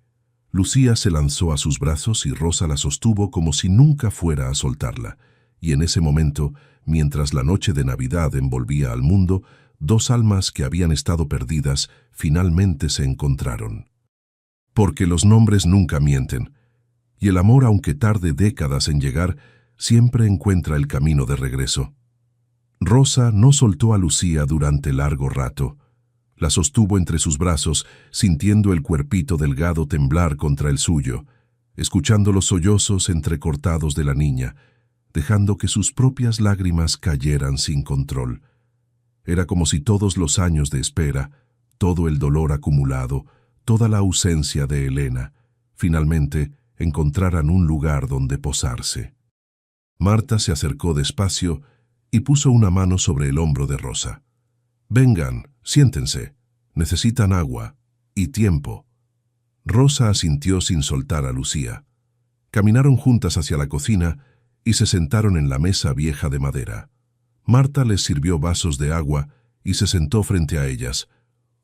[SPEAKER 1] Lucía se lanzó a sus brazos y Rosa la sostuvo como si nunca fuera a soltarla. Y en ese momento, mientras la noche de Navidad envolvía al mundo, dos almas que habían estado perdidas finalmente se encontraron. Porque los nombres nunca mienten, y el amor, aunque tarde décadas en llegar, siempre encuentra el camino de regreso. Rosa no soltó a Lucía durante largo rato. La sostuvo entre sus brazos, sintiendo el cuerpito delgado temblar contra el suyo, escuchando los sollozos entrecortados de la niña, dejando que sus propias lágrimas cayeran sin control. Era como si todos los años de espera, todo el dolor acumulado, toda la ausencia de Elena, finalmente encontraran un lugar donde posarse. Marta se acercó despacio y puso una mano sobre el hombro de Rosa. «Vengan, siéntense. Necesitan agua y tiempo». Rosa asintió sin soltar a Lucía. Caminaron juntas hacia la cocina y se sentaron en la mesa vieja de madera. Marta les sirvió vasos de agua y se sentó frente a ellas,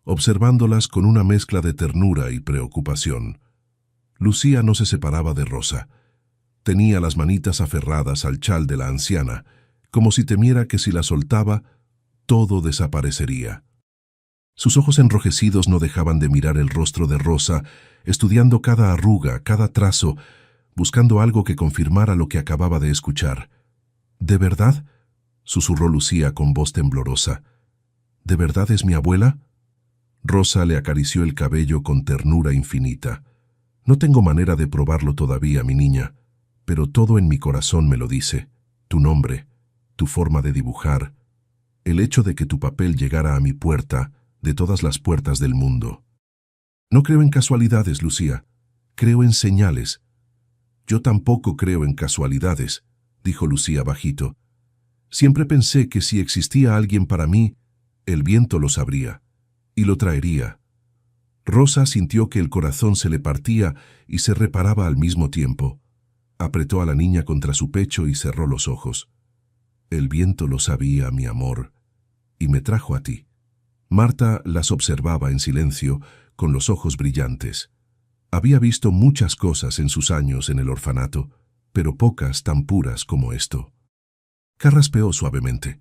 [SPEAKER 1] observándolas con una mezcla de ternura y preocupación. Lucía no se separaba de Rosa. Tenía las manitas aferradas al chal de la anciana, como si temiera que si la soltaba, todo desaparecería. Sus ojos enrojecidos no dejaban de mirar el rostro de Rosa, estudiando cada arruga, cada trazo, buscando algo que confirmara lo que acababa de escuchar. «¿De verdad?», susurró Lucía con voz temblorosa. «¿De verdad es mi abuela?». Rosa le acarició el cabello con ternura infinita. «No tengo manera de probarlo todavía, mi niña, pero todo en mi corazón me lo dice. Tu nombre, tu forma de dibujar, el hecho de que tu papel llegara a mi puerta, de todas las puertas del mundo. No creo en casualidades, Lucía. Creo en señales». «Yo tampoco creo en casualidades», dijo Lucía bajito. «Siempre pensé que si existía alguien para mí, el viento lo sabría y lo traería». Rosa sintió que el corazón se le partía y se reparaba al mismo tiempo. Apretó a la niña contra su pecho y cerró los ojos. «El viento lo sabía, mi amor, y me trajo a ti». Marta las observaba en silencio, con los ojos brillantes. Había visto muchas cosas en sus años en el orfanato, pero pocas tan puras como esto. Carraspeó suavemente.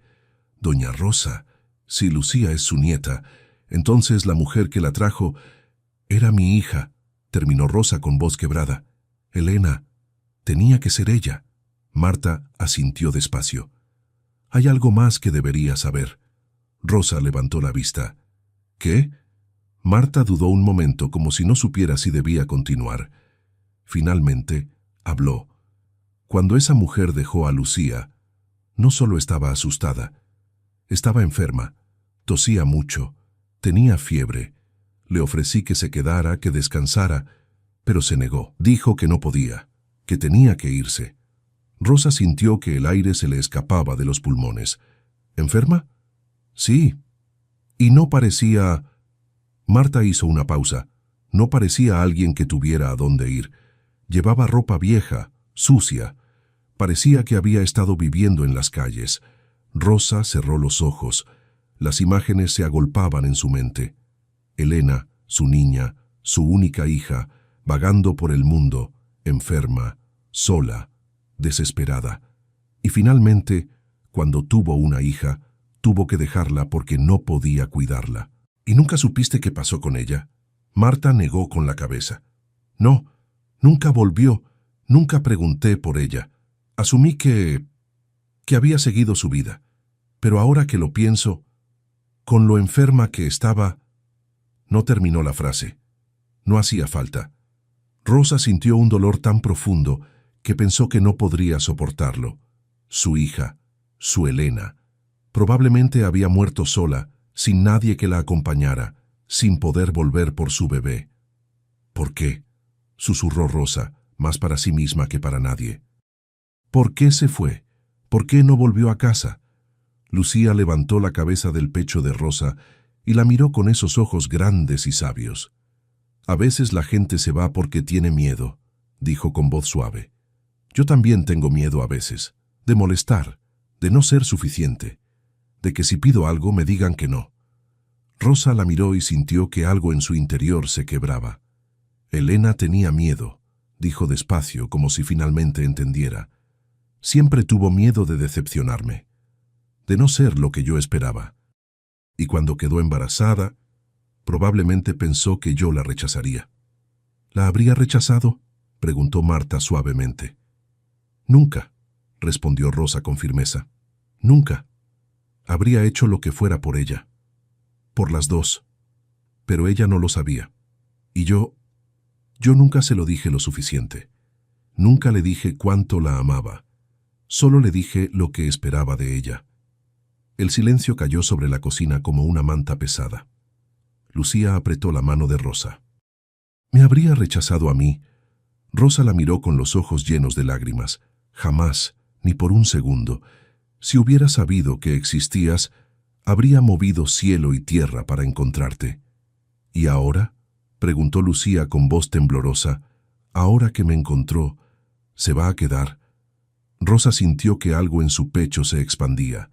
[SPEAKER 1] «Doña Rosa, si Lucía es su nieta, entonces la mujer que la trajo era mi hija», terminó Rosa con voz quebrada. «Elena, tenía que ser ella». Marta asintió despacio. «Hay algo más que debería saber». Rosa levantó la vista. «¿Qué?». Marta dudó un momento como si no supiera si debía continuar. Finalmente, habló. Cuando esa mujer dejó a Lucía, no solo estaba asustada, estaba enferma, tosía mucho, tenía fiebre. Le ofrecí que se quedara, que descansara, pero se negó. Dijo que no podía, que tenía que irse. Rosa sintió que el aire se le escapaba de los pulmones. ¿Enferma? Sí. Y no parecía... Marta hizo una pausa. No parecía alguien que tuviera a dónde ir. Llevaba ropa vieja, sucia. Parecía que había estado viviendo en las calles. Rosa cerró los ojos. Las imágenes se agolpaban en su mente. Elena, su niña, su única hija, vagando por el mundo, enferma, sola, desesperada. Y finalmente, cuando tuvo una hija, tuvo que dejarla porque no podía cuidarla. ¿Y nunca supiste qué pasó con ella? Marta negó con la cabeza. No, nunca volvió, nunca pregunté por ella. Asumí que había seguido su vida. Pero ahora que lo pienso, con lo enferma que estaba... No terminó la frase. No hacía falta. Rosa sintió un dolor tan profundo que pensó que no podría soportarlo. Su hija, su Elena, probablemente había muerto sola, sin nadie que la acompañara, sin poder volver por su bebé. ¿Por qué?, susurró Rosa, más para sí misma que para nadie. ¿Por qué se fue? ¿Por qué no volvió a casa? Lucía levantó la cabeza del pecho de Rosa y la miró con esos ojos grandes y sabios. A veces la gente se va porque tiene miedo, dijo con voz suave. Yo también tengo miedo a veces, de molestar, de no ser suficiente, de que si pido algo me digan que no. Rosa la miró y sintió que algo en su interior se quebraba. Elena tenía miedo, dijo despacio como si finalmente entendiera. Siempre tuvo miedo de decepcionarme, de no ser lo que yo esperaba. Y cuando quedó embarazada, probablemente pensó que yo la rechazaría. ¿La habría rechazado?, preguntó Marta suavemente. Nunca, respondió Rosa con firmeza. Nunca. Habría hecho lo que fuera por ella. Por las dos. Pero ella no lo sabía. Y yo nunca se lo dije lo suficiente. Nunca le dije cuánto la amaba. Solo le dije lo que esperaba de ella. El silencio cayó sobre la cocina como una manta pesada. Lucía apretó la mano de Rosa. ¿Me habría rechazado a mí? Rosa la miró con los ojos llenos de lágrimas. Jamás, ni por un segundo. Si hubiera sabido que existías, habría movido cielo y tierra para encontrarte. ¿Y ahora?, preguntó Lucía con voz temblorosa. Ahora que me encontró, ¿se va a quedar? Rosa sintió que algo en su pecho se expandía.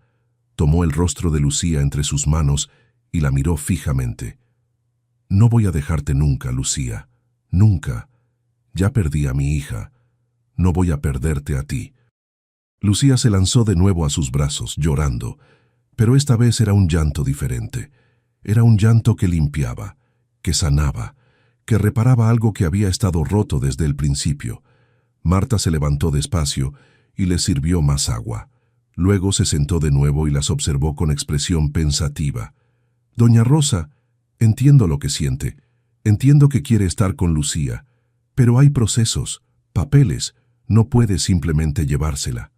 [SPEAKER 1] Tomó el rostro de Lucía entre sus manos y la miró fijamente. No voy a dejarte nunca, Lucía. Nunca. Ya perdí a mi hija. No voy a perderte a ti. Lucía se lanzó de nuevo a sus brazos, llorando, pero esta vez era un llanto diferente. Era un llanto que limpiaba, que sanaba, que reparaba algo que había estado roto desde el principio. Marta se levantó despacio y les sirvió más agua. Luego se sentó de nuevo y las observó con expresión pensativa. Doña Rosa, entiendo lo que siente. Entiendo que quiere estar con Lucía. Pero hay procesos, papeles. No puede simplemente llevársela.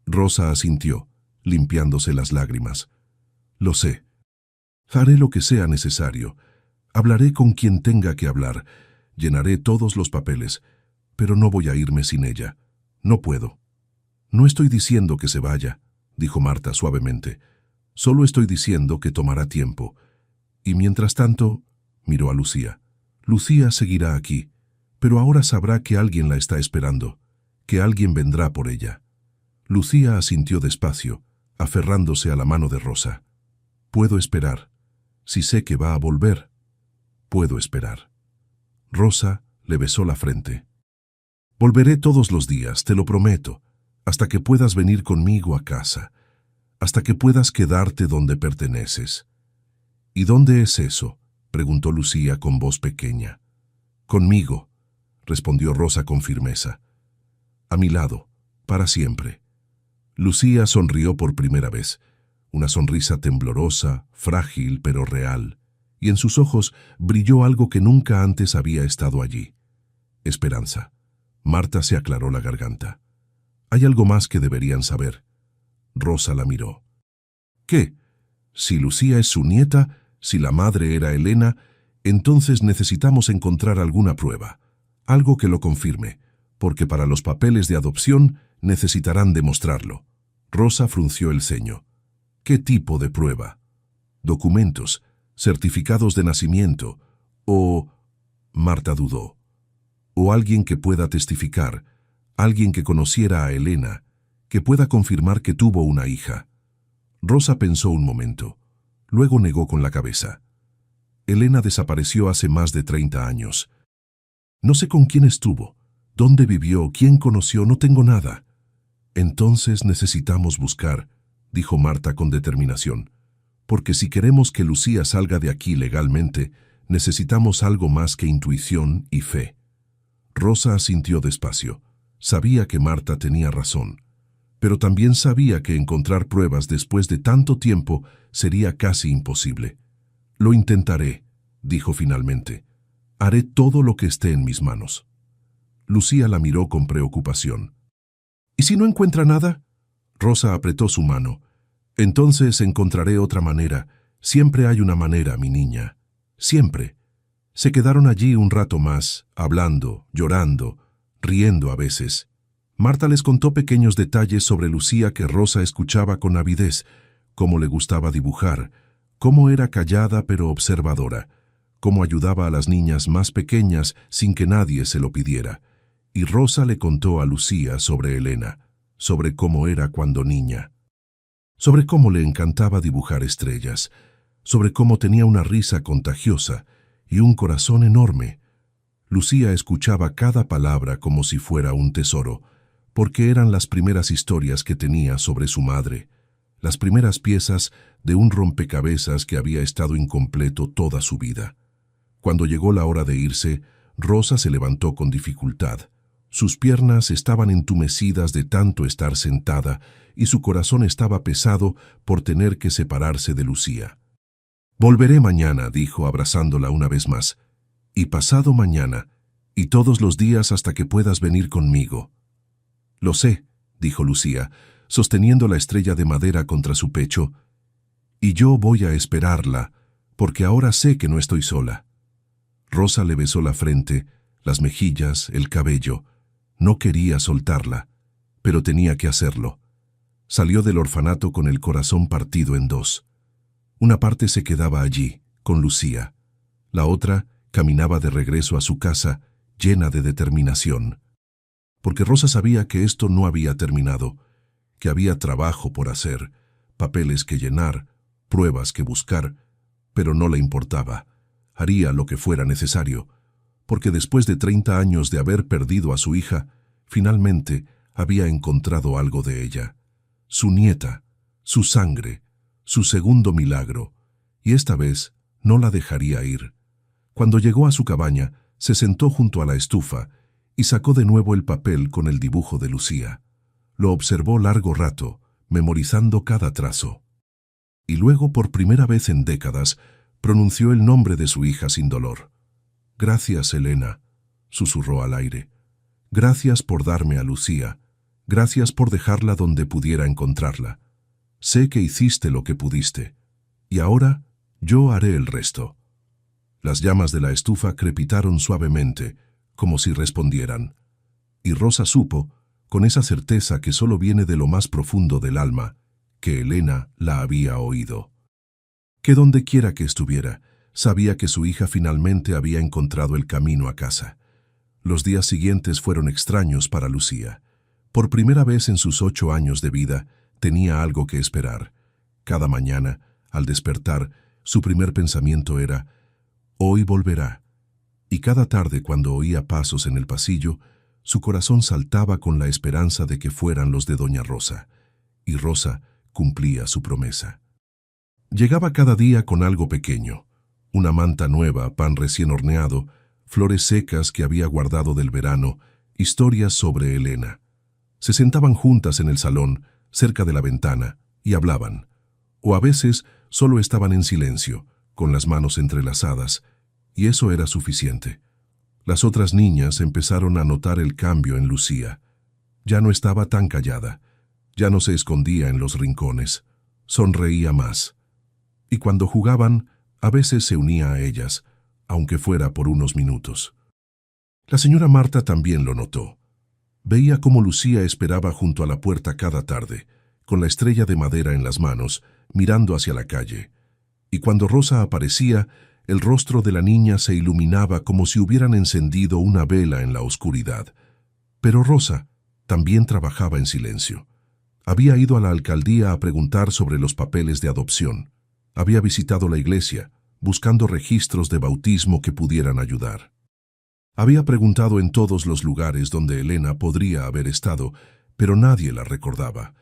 [SPEAKER 1] Rosa asintió, limpiándose las lágrimas. Lo sé. Haré lo que sea necesario. Hablaré con quien tenga que hablar. Llenaré todos los papeles. Pero no voy a irme sin ella. No puedo. No estoy diciendo que se vaya, dijo Marta suavemente. Solo estoy diciendo que tomará tiempo. Y mientras tanto, miró a Lucía. Lucía seguirá aquí, pero ahora sabrá que alguien la está esperando, que alguien vendrá por ella. Lucía asintió despacio, aferrándose a la mano de Rosa. Puedo esperar. Si sé que va a volver, puedo esperar. Rosa le besó la frente. Volveré todos los días, te lo prometo, hasta que puedas venir conmigo a casa, hasta que puedas quedarte donde perteneces. ¿Y dónde es eso?, preguntó Lucía con voz pequeña. Conmigo, respondió Rosa con firmeza. A mi lado, para siempre. Lucía sonrió por primera vez, una sonrisa temblorosa, frágil pero real, y en sus ojos brilló algo que nunca antes había estado allí. Esperanza. Marta se aclaró la garganta. Hay algo más que deberían saber. Rosa la miró. ¿Qué? Si Lucía es su nieta, si la madre era Elena, entonces necesitamos encontrar alguna prueba, algo que lo confirme, porque para los papeles de adopción necesitarán demostrarlo. Rosa frunció el ceño. ¿Qué tipo de prueba? ¿Documentos, certificados de nacimiento o...? Marta dudó. O alguien que pueda testificar, alguien que conociera a Elena, que pueda confirmar que tuvo una hija. Rosa pensó un momento. Luego negó con la cabeza. Elena desapareció hace más de 30 años. No sé con quién estuvo, dónde vivió, quién conoció, no tengo nada. Entonces necesitamos buscar, dijo Marta con determinación, porque si queremos que Lucía salga de aquí legalmente, necesitamos algo más que intuición y fe. Rosa asintió despacio. Sabía que Marta tenía razón. pero también sabía que encontrar pruebas después de tanto tiempo sería casi imposible. «Lo intentaré», dijo finalmente. «Haré todo lo que esté en mis manos». Lucía la miró con preocupación. «¿Y si no encuentra nada?». Rosa apretó su mano. «Entonces encontraré otra manera. Siempre hay una manera, mi niña. Siempre». Se quedaron allí un rato más, hablando, llorando, riendo a veces. Marta les contó pequeños detalles sobre Lucía que Rosa escuchaba con avidez, cómo le gustaba dibujar, cómo era callada pero observadora, cómo ayudaba a las niñas más pequeñas sin que nadie se lo pidiera. Y Rosa le contó a Lucía sobre Elena, sobre cómo era cuando niña, sobre cómo le encantaba dibujar estrellas, sobre cómo tenía una risa contagiosa y un corazón enorme. Lucía escuchaba cada palabra como si fuera un tesoro, porque eran las primeras historias que tenía sobre su madre, las primeras piezas de un rompecabezas que había estado incompleto toda su vida. Cuando llegó la hora de irse, Rosa se levantó con dificultad. Sus piernas estaban entumecidas de tanto estar sentada y su corazón estaba pesado por tener que separarse de Lucía. «Volveré mañana», dijo abrazándola una vez más, «y pasado mañana, y todos los días hasta que puedas venir conmigo». «Lo sé», dijo Lucía, sosteniendo la estrella de madera contra su pecho, «y yo voy a esperarla, porque ahora sé que no estoy sola». Rosa le besó la frente, las mejillas, el cabello. No quería soltarla, pero tenía que hacerlo. Salió del orfanato con el corazón partido en dos. Una parte se quedaba allí, con Lucía. La otra caminaba de regreso a su casa, llena de determinación. Porque Rosa sabía que esto no había terminado, que había trabajo por hacer, papeles que llenar, pruebas que buscar, pero no le importaba. Haría lo que fuera necesario, porque después de 30 años de haber perdido a su hija, finalmente había encontrado algo de ella. Su nieta, su sangre, su segundo milagro, y esta vez no la dejaría ir. Cuando llegó a su cabaña, se sentó junto a la estufa y sacó de nuevo el papel con el dibujo de Lucía. Lo observó largo rato, memorizando cada trazo. Y luego, por primera vez en décadas, pronunció el nombre de su hija sin dolor. «Gracias, Elena», susurró al aire. «Gracias por darme a Lucía. Gracias por dejarla donde pudiera encontrarla. Sé que hiciste lo que pudiste. Y ahora yo haré el resto». Las llamas de la estufa crepitaron suavemente, como si respondieran. Y Rosa supo, con esa certeza que solo viene de lo más profundo del alma, que Elena la había oído. Que donde quiera que estuviera, sabía que su hija finalmente había encontrado el camino a casa. Los días siguientes fueron extraños para Lucía. Por primera vez en sus 8 años de vida, tenía algo que esperar. Cada mañana, al despertar, su primer pensamiento era: «Hoy volverá». Y cada tarde, cuando oía pasos en el pasillo, su corazón saltaba con la esperanza de que fueran los de doña Rosa. Y Rosa cumplía su promesa. Llegaba cada día con algo pequeño: una manta nueva, pan recién horneado, flores secas que había guardado del verano, historias sobre Elena. Se sentaban juntas en el salón, cerca de la ventana, y hablaban. O a veces solo estaban en silencio, con las manos entrelazadas, y eso era suficiente. Las otras niñas empezaron a notar el cambio en Lucía. Ya no estaba tan callada, ya no se escondía en los rincones, sonreía más. Y cuando jugaban, a veces se unía a ellas, aunque fuera por unos minutos. La señora Marta también lo notó. Veía cómo Lucía esperaba junto a la puerta cada tarde, con la estrella de madera en las manos, mirando hacia la calle. Y cuando Rosa aparecía, el rostro de la niña se iluminaba como si hubieran encendido una vela en la oscuridad. Pero Rosa también trabajaba en silencio. Había ido a la alcaldía a preguntar sobre los papeles de adopción. Había visitado la iglesia, buscando registros de bautismo que pudieran ayudar. Había preguntado en todos los lugares donde Elena podría haber estado, pero nadie la recordaba.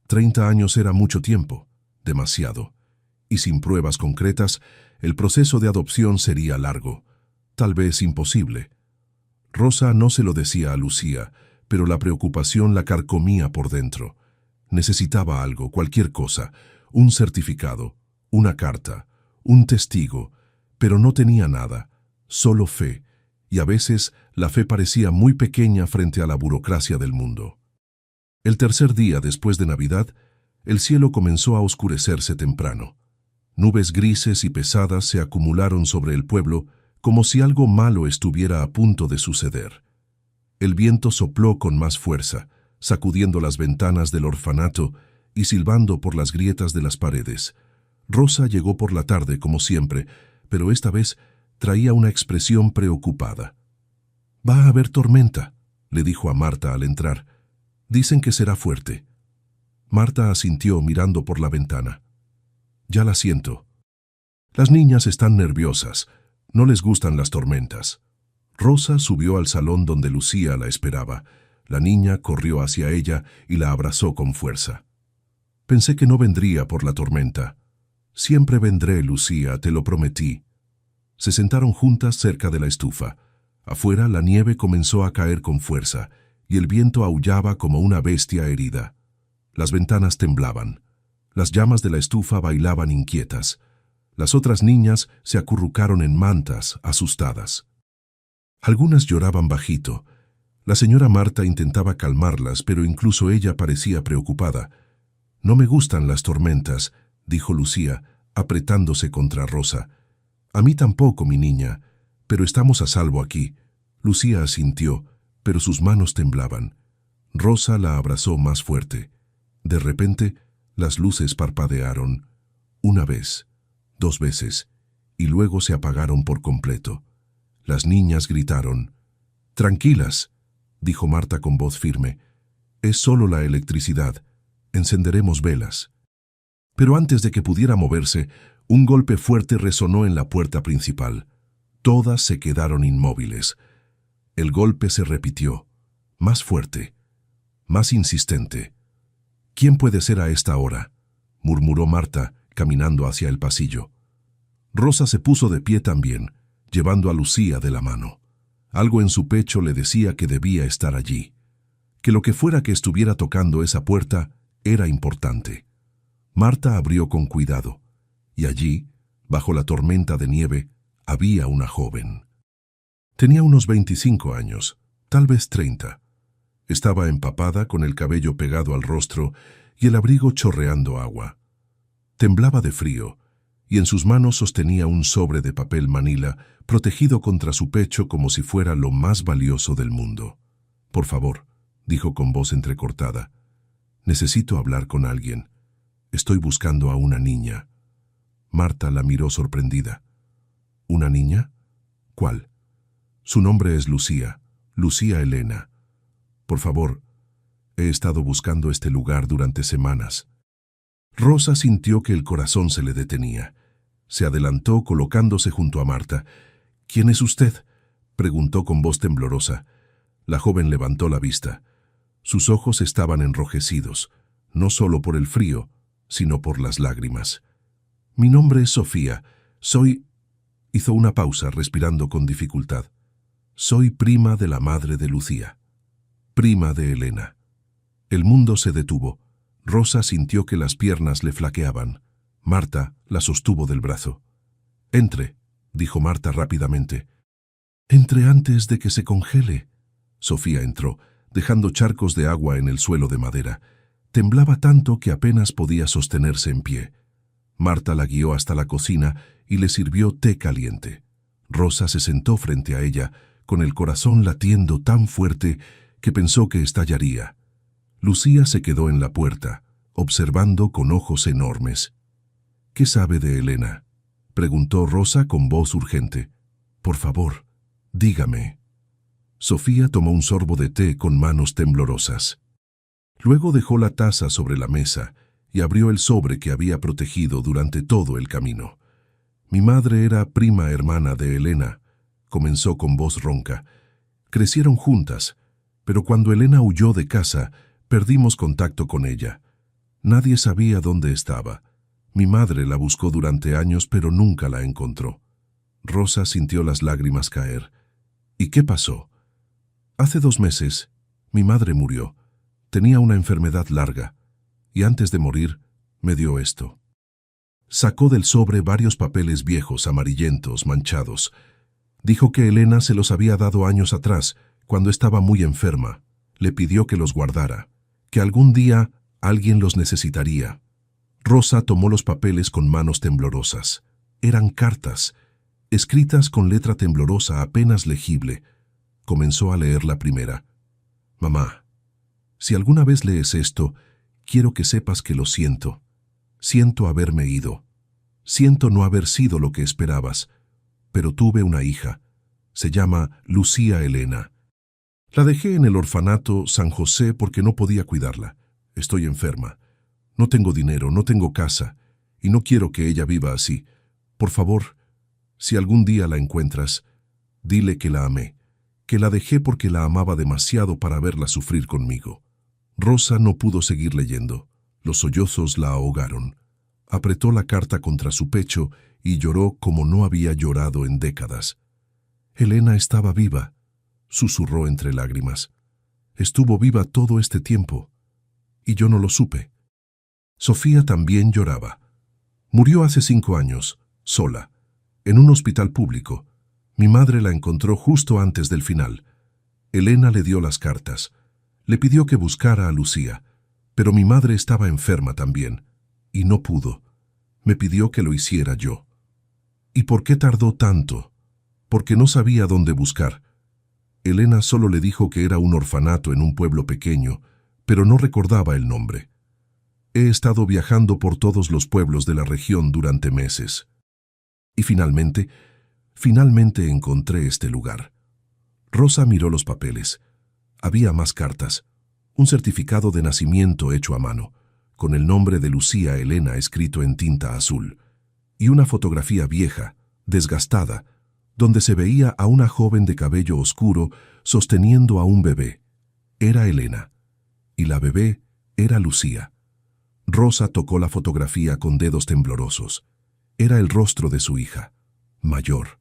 [SPEAKER 1] 30 años era mucho tiempo, demasiado. Y sin pruebas concretas, el proceso de adopción sería largo, tal vez imposible. Rosa no se lo decía a Lucía, pero la preocupación la carcomía por dentro. Necesitaba algo, cualquier cosa, un certificado, una carta, un testigo, pero no tenía nada, solo fe, y a veces la fe parecía muy pequeña frente a la burocracia del mundo. El tercer día después de Navidad, el cielo comenzó a oscurecerse temprano. Nubes grises y pesadas se acumularon sobre el pueblo como si algo malo estuviera a punto de suceder. El viento sopló con más fuerza, sacudiendo las ventanas del orfanato y silbando por las grietas de las paredes. Rosa llegó por la tarde como siempre, pero esta vez traía una expresión preocupada. «Va a haber tormenta», le dijo a Marta al entrar. «Dicen que será fuerte». Marta asintió mirando por la ventana. «Ya la siento. Las niñas están nerviosas. No les gustan las tormentas». Rosa subió al salón donde Lucía la esperaba. La niña corrió hacia ella y la abrazó con fuerza. «Pensé que no vendría por la tormenta». «Siempre vendré, Lucía, te lo prometí». Se sentaron juntas cerca de la estufa. Afuera la nieve comenzó a caer con fuerza y el viento aullaba como una bestia herida. Las ventanas temblaban. Las llamas de la estufa bailaban inquietas. Las otras niñas se acurrucaron en mantas, asustadas. Algunas lloraban bajito. La señora Marta intentaba calmarlas, pero incluso ella parecía preocupada. «No me gustan las tormentas», dijo Lucía, apretándose contra Rosa. «A mí tampoco, mi niña, pero estamos a salvo aquí». Lucía asintió, pero sus manos temblaban. Rosa la abrazó más fuerte. De repente, las luces parpadearon. Una vez, 2 veces, y luego se apagaron por completo. Las niñas gritaron. «Tranquilas», dijo Marta con voz firme. «Es solo la electricidad. Encenderemos velas». Pero antes de que pudiera moverse, un golpe fuerte resonó en la puerta principal. Todas se quedaron inmóviles. El golpe se repitió, más fuerte, más insistente. «¿Quién puede ser a esta hora?», murmuró Marta, caminando hacia el pasillo. Rosa se puso de pie también, llevando a Lucía de la mano. Algo en su pecho le decía que debía estar allí, que lo que fuera que estuviera tocando esa puerta era importante. Marta abrió con cuidado, y allí, bajo la tormenta de nieve, había una joven. Tenía unos 25 años, tal vez 30. Estaba empapada, con el cabello pegado al rostro y el abrigo chorreando agua. Temblaba de frío, y en sus manos sostenía un sobre de papel manila protegido contra su pecho como si fuera lo más valioso del mundo. «Por favor», dijo con voz entrecortada, «necesito hablar con alguien. Estoy buscando a una niña». Marta la miró sorprendida. «¿Una niña? ¿Cuál?» «Su nombre es Lucía, Lucía Elena. Por favor, he estado buscando este lugar durante semanas». Rosa sintió que el corazón se le detenía. Se adelantó colocándose junto a Marta. «¿Quién es usted?», preguntó con voz temblorosa. La joven levantó la vista. Sus ojos estaban enrojecidos, no solo por el frío, sino por las lágrimas. «Mi nombre es Sofía. Soy...» Hizo una pausa, respirando con dificultad. «Soy prima de la madre de Lucía. Prima de Elena». El mundo se detuvo. Rosa sintió que las piernas le flaqueaban. Marta la sostuvo del brazo. «Entre», dijo Marta rápidamente. «Entre antes de que se congele». Sofía entró, dejando charcos de agua en el suelo de madera. Temblaba tanto que apenas podía sostenerse en pie. Marta la guió hasta la cocina y le sirvió té caliente. Rosa se sentó frente a ella, con el corazón latiendo tan fuerte que pensó que estallaría. Lucía se quedó en la puerta, observando con ojos enormes. «¿Qué sabe de Elena?», preguntó Rosa con voz urgente. «Por favor, dígame». Sofía tomó un sorbo de té con manos temblorosas. Luego dejó la taza sobre la mesa y abrió el sobre que había protegido durante todo el camino. «Mi madre era prima hermana de Elena», comenzó con voz ronca. «Crecieron juntas, pero cuando Elena huyó de casa, perdimos contacto con ella. Nadie sabía dónde estaba. Mi madre la buscó durante años, pero nunca la encontró». Rosa sintió las lágrimas caer. «¿Y qué pasó?». «Hace 2 meses, mi madre murió. Tenía una enfermedad larga. y antes de morir, me dio esto. Sacó del sobre varios papeles viejos, amarillentos, manchados. Dijo que Elena se los había dado años atrás, cuando estaba muy enferma. Le pidió que los guardara, que algún día alguien los necesitaría. Rosa tomó los papeles con manos temblorosas. Eran cartas, escritas con letra temblorosa apenas legible. Comenzó a leer la primera. Mamá, si alguna vez lees esto, quiero que sepas que lo siento. Siento haberme ido. Siento no haber sido lo que esperabas. Pero tuve una hija. Se llama Lucía Elena. La dejé en el orfanato San José porque no podía cuidarla. Estoy enferma. No tengo dinero, no tengo casa, y no quiero que ella viva así. Por favor, si algún día la encuentras, dile que la amé, que la dejé porque la amaba demasiado para verla sufrir conmigo. Rosa no pudo seguir leyendo. Los sollozos la ahogaron. Apretó la carta contra su pecho y lloró como no había llorado en décadas. Elena estaba viva, susurró entre lágrimas. Estuvo viva todo este tiempo, y yo no lo supe. Sofía también lloraba. Murió hace 5 años, sola, en un hospital público. Mi madre la encontró justo antes del final. Elena le dio las cartas. Le pidió que buscara a Lucía, pero mi madre estaba enferma también, y no pudo. Me pidió que lo hiciera yo. ¿Y por qué tardó tanto? Porque no sabía dónde buscar. Elena solo le dijo que era un orfanato en un pueblo pequeño, pero no recordaba el nombre. He estado viajando por todos los pueblos de la región durante meses. Y finalmente encontré este lugar. Rosa miró los papeles. Había más cartas. Un certificado de nacimiento hecho a mano, con el nombre de Lucía Elena escrito en tinta azul, y una fotografía vieja, desgastada, donde se veía a una joven de cabello oscuro sosteniendo a un bebé. Era Elena, y la bebé era Lucía. Rosa tocó la fotografía con dedos temblorosos. Era el rostro de su hija, mayor,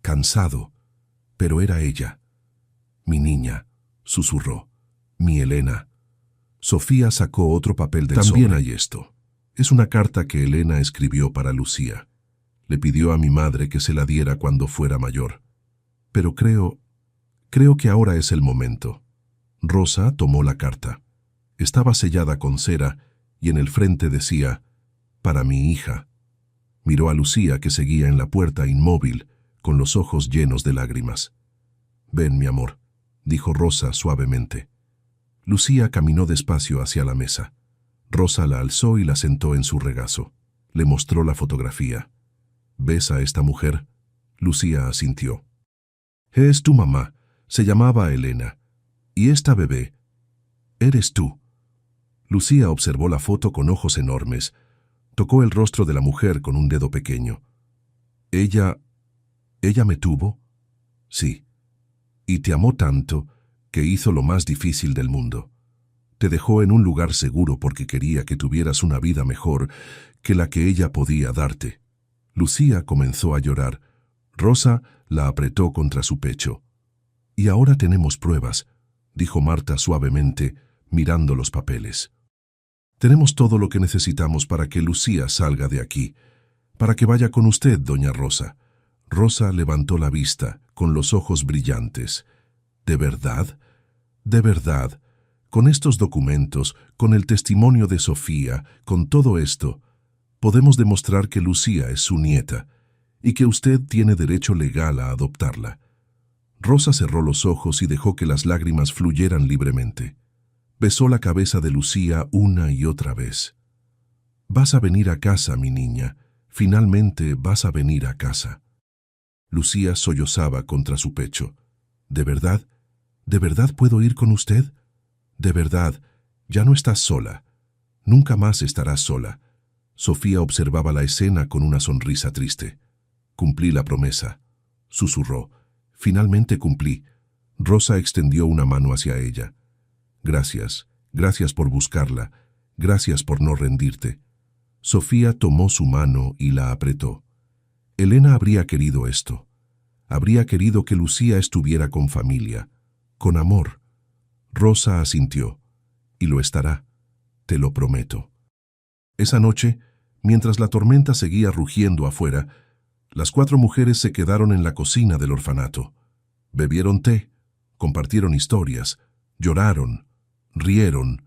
[SPEAKER 1] cansado, pero era ella. Mi niña, susurró, mi Elena. Sofía sacó otro papel del sobre. También hay esto. Es una carta que Elena escribió para Lucía. Le pidió a mi madre que se la diera cuando fuera mayor. Pero creo que ahora es el momento. Rosa tomó la carta. Estaba sellada con cera y en el frente decía, para mi hija. Miró a Lucía que seguía en la puerta inmóvil, con los ojos llenos de lágrimas. Ven, mi amor, dijo Rosa suavemente. Lucía caminó despacio hacia la mesa. Rosa la alzó y la sentó en su regazo. Le mostró la fotografía. ¿Ves a esta mujer? Lucía asintió. Es tu mamá. Se llamaba Elena. Y esta bebé, eres tú. Lucía observó la foto con ojos enormes. Tocó el rostro de la mujer con un dedo pequeño. ¿Ella me tuvo? Sí. Y te amó tanto que hizo lo más difícil del mundo. Te dejó en un lugar seguro porque quería que tuvieras una vida mejor que la que ella podía darte. Lucía comenzó a llorar. Rosa la apretó contra su pecho. Y ahora tenemos pruebas, dijo Marta suavemente, mirando los papeles. Tenemos todo lo que necesitamos para que Lucía salga de aquí, para que vaya con usted, doña Rosa. Rosa levantó la vista, con los ojos brillantes. ¿De verdad? ¿De verdad? Con estos documentos, con el testimonio de Sofía, con todo esto, podemos demostrar que Lucía es su nieta y que usted tiene derecho legal a adoptarla. Rosa cerró los ojos y dejó que las lágrimas fluyeran libremente. Besó la cabeza de Lucía una y otra vez. Vas a venir a casa, mi niña. Finalmente vas a venir a casa. Lucía sollozaba contra su pecho. ¿De verdad? ¿De verdad puedo ir con usted? De verdad, ya no estás sola. Nunca más estarás sola. Sofía observaba la escena con una sonrisa triste. Cumplí la promesa, susurró. Finalmente cumplí. Rosa extendió una mano hacia ella. Gracias, gracias por buscarla. Gracias por no rendirte. Sofía tomó su mano y la apretó. Elena habría querido esto. Habría querido que Lucía estuviera con familia, con amor. Rosa asintió. Y lo estará. te lo prometo. Esa noche, mientras la tormenta seguía rugiendo afuera, las 4 mujeres se quedaron en la cocina del orfanato. Bebieron té, compartieron historias, lloraron, rieron,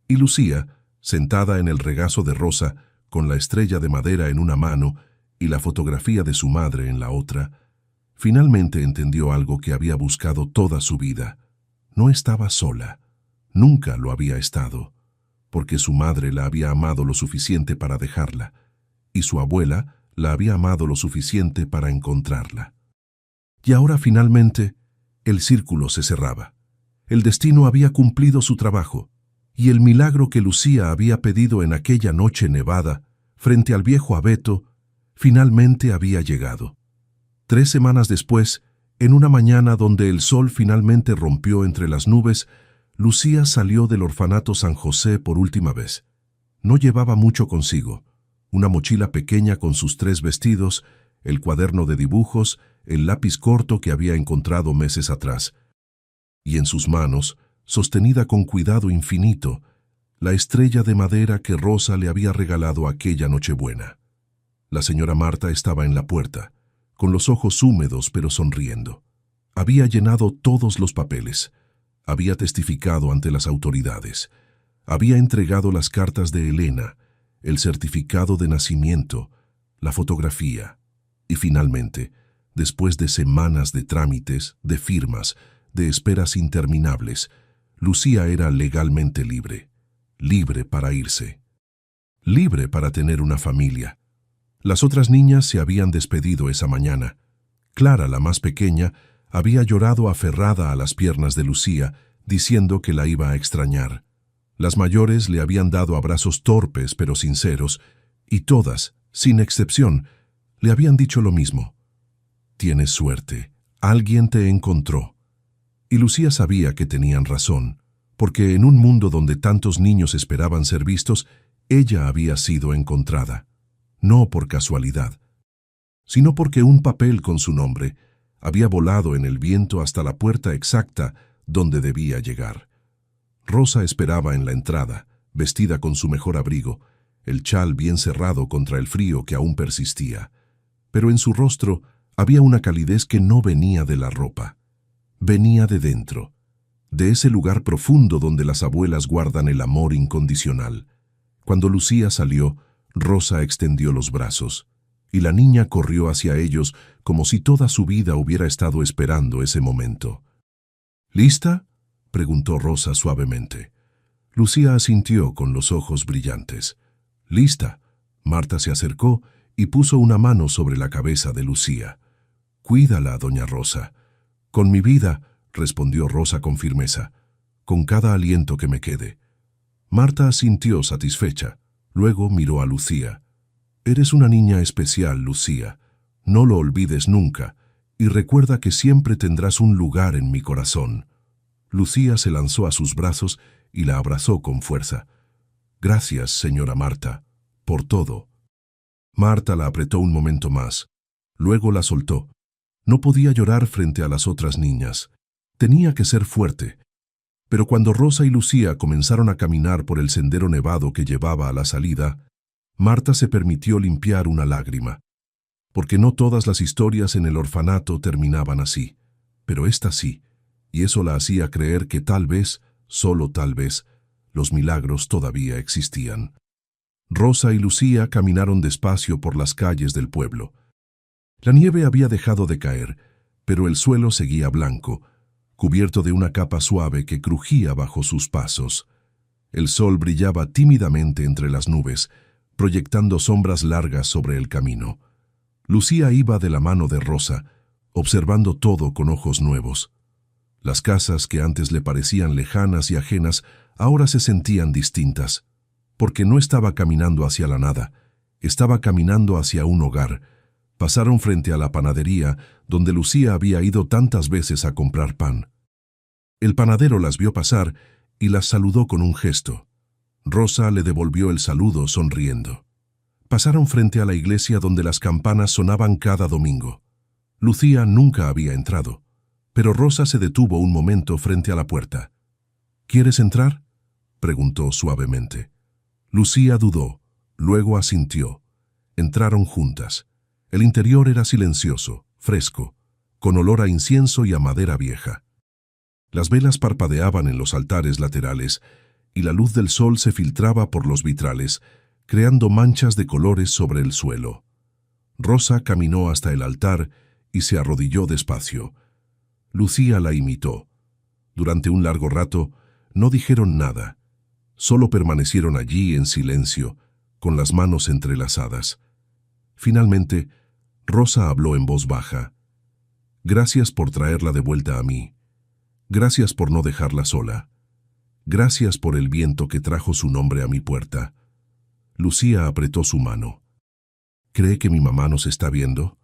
[SPEAKER 1] y Lucía, sentada en el regazo de Rosa, con la estrella de madera en una mano y la fotografía de su madre en la otra, finalmente entendió algo que había buscado toda su vida. No estaba sola, nunca lo había estado, porque su madre la había amado lo suficiente para dejarla, y su abuela la había amado lo suficiente para encontrarla. Y ahora finalmente el círculo se cerraba. El destino había cumplido su trabajo, y el milagro que Lucía había pedido en aquella noche nevada, frente al viejo abeto, finalmente había llegado. 3 semanas después, en una mañana donde el sol finalmente rompió entre las nubes, Lucía salió del orfanato San José por última vez. No llevaba mucho consigo: una mochila pequeña con sus 3 vestidos, el cuaderno de dibujos, el lápiz corto que había encontrado meses atrás. Y en sus manos, sostenida con cuidado infinito, la estrella de madera que Rosa le había regalado aquella Nochebuena. La señora Marta estaba en la puerta, con los ojos húmedos pero sonriendo. Había llenado todos los papeles, había testificado ante las autoridades, había entregado las cartas de Elena, el certificado de nacimiento, la fotografía, y finalmente, después de semanas de trámites, de firmas, de esperas interminables, Lucía era legalmente libre, libre para irse, libre para tener una familia. Las otras niñas se habían despedido esa mañana. Clara, la más pequeña, había llorado aferrada a las piernas de Lucía, diciendo que la iba a extrañar. Las mayores le habían dado abrazos torpes pero sinceros, y todas, sin excepción, le habían dicho lo mismo: «Tienes suerte, alguien te encontró». Y Lucía sabía que tenían razón, porque en un mundo donde tantos niños esperaban ser vistos, ella había sido encontrada. No por casualidad, sino porque un papel con su nombre había volado en el viento hasta la puerta exacta donde debía llegar. Rosa esperaba en la entrada, vestida con su mejor abrigo, el chal bien cerrado contra el frío que aún persistía, pero en su rostro había una calidez que no venía de la ropa. Venía de dentro, de ese lugar profundo donde las abuelas guardan el amor incondicional. Cuando Lucía salió, Rosa extendió los brazos, y la niña corrió hacia ellos como si toda su vida hubiera estado esperando ese momento. «¿Lista?», preguntó Rosa suavemente. Lucía asintió con los ojos brillantes. «Lista». Marta se acercó y puso una mano sobre la cabeza de Lucía. «Cuídala, doña Rosa». «Con mi vida», respondió Rosa con firmeza, «con cada aliento que me quede». Marta asintió satisfecha. Luego miró a Lucía. «Eres una niña especial, Lucía. No lo olvides nunca, y recuerda que siempre tendrás un lugar en mi corazón». Lucía se lanzó a sus brazos y la abrazó con fuerza. «Gracias, señora Marta, por todo». Marta la apretó un momento más. Luego la soltó. No podía llorar frente a las otras niñas. Tenía que ser fuerte. Pero cuando Rosa y Lucía comenzaron a caminar por el sendero nevado que llevaba a la salida, Marta se permitió limpiar una lágrima. Porque no todas las historias en el orfanato terminaban así, pero esta sí, y eso la hacía creer que tal vez, solo tal vez, los milagros todavía existían. Rosa y Lucía caminaron despacio por las calles del pueblo. La nieve había dejado de caer, pero el suelo seguía blanco, cubierto de una capa suave que crujía bajo sus pasos. El sol brillaba tímidamente entre las nubes, proyectando sombras largas sobre el camino. Lucía iba de la mano de Rosa, observando todo con ojos nuevos. Las casas que antes le parecían lejanas y ajenas ahora se sentían distintas, porque no estaba caminando hacia la nada, estaba caminando hacia un hogar. Pasaron frente a la panadería, donde Lucía había ido tantas veces a comprar pan. El panadero las vio pasar y las saludó con un gesto. Rosa le devolvió el saludo sonriendo. Pasaron frente a la iglesia donde las campanas sonaban cada domingo. Lucía nunca había entrado, pero Rosa se detuvo un momento frente a la puerta. «¿Quieres entrar?», preguntó suavemente. Lucía dudó, luego asintió. Entraron juntas. El interior era silencioso, fresco, con olor a incienso y a madera vieja. Las velas parpadeaban en los altares laterales y la luz del sol se filtraba por los vitrales, creando manchas de colores sobre el suelo. Rosa caminó hasta el altar y se arrodilló despacio. Lucía la imitó. Durante un largo rato no dijeron nada, solo permanecieron allí en silencio, con las manos entrelazadas. Finalmente, Rosa habló en voz baja. Gracias por traerla de vuelta a mí. Gracias por no dejarla sola. Gracias por el viento que trajo su nombre a mi puerta. Lucía apretó su mano. ¿Cree que mi mamá nos está viendo?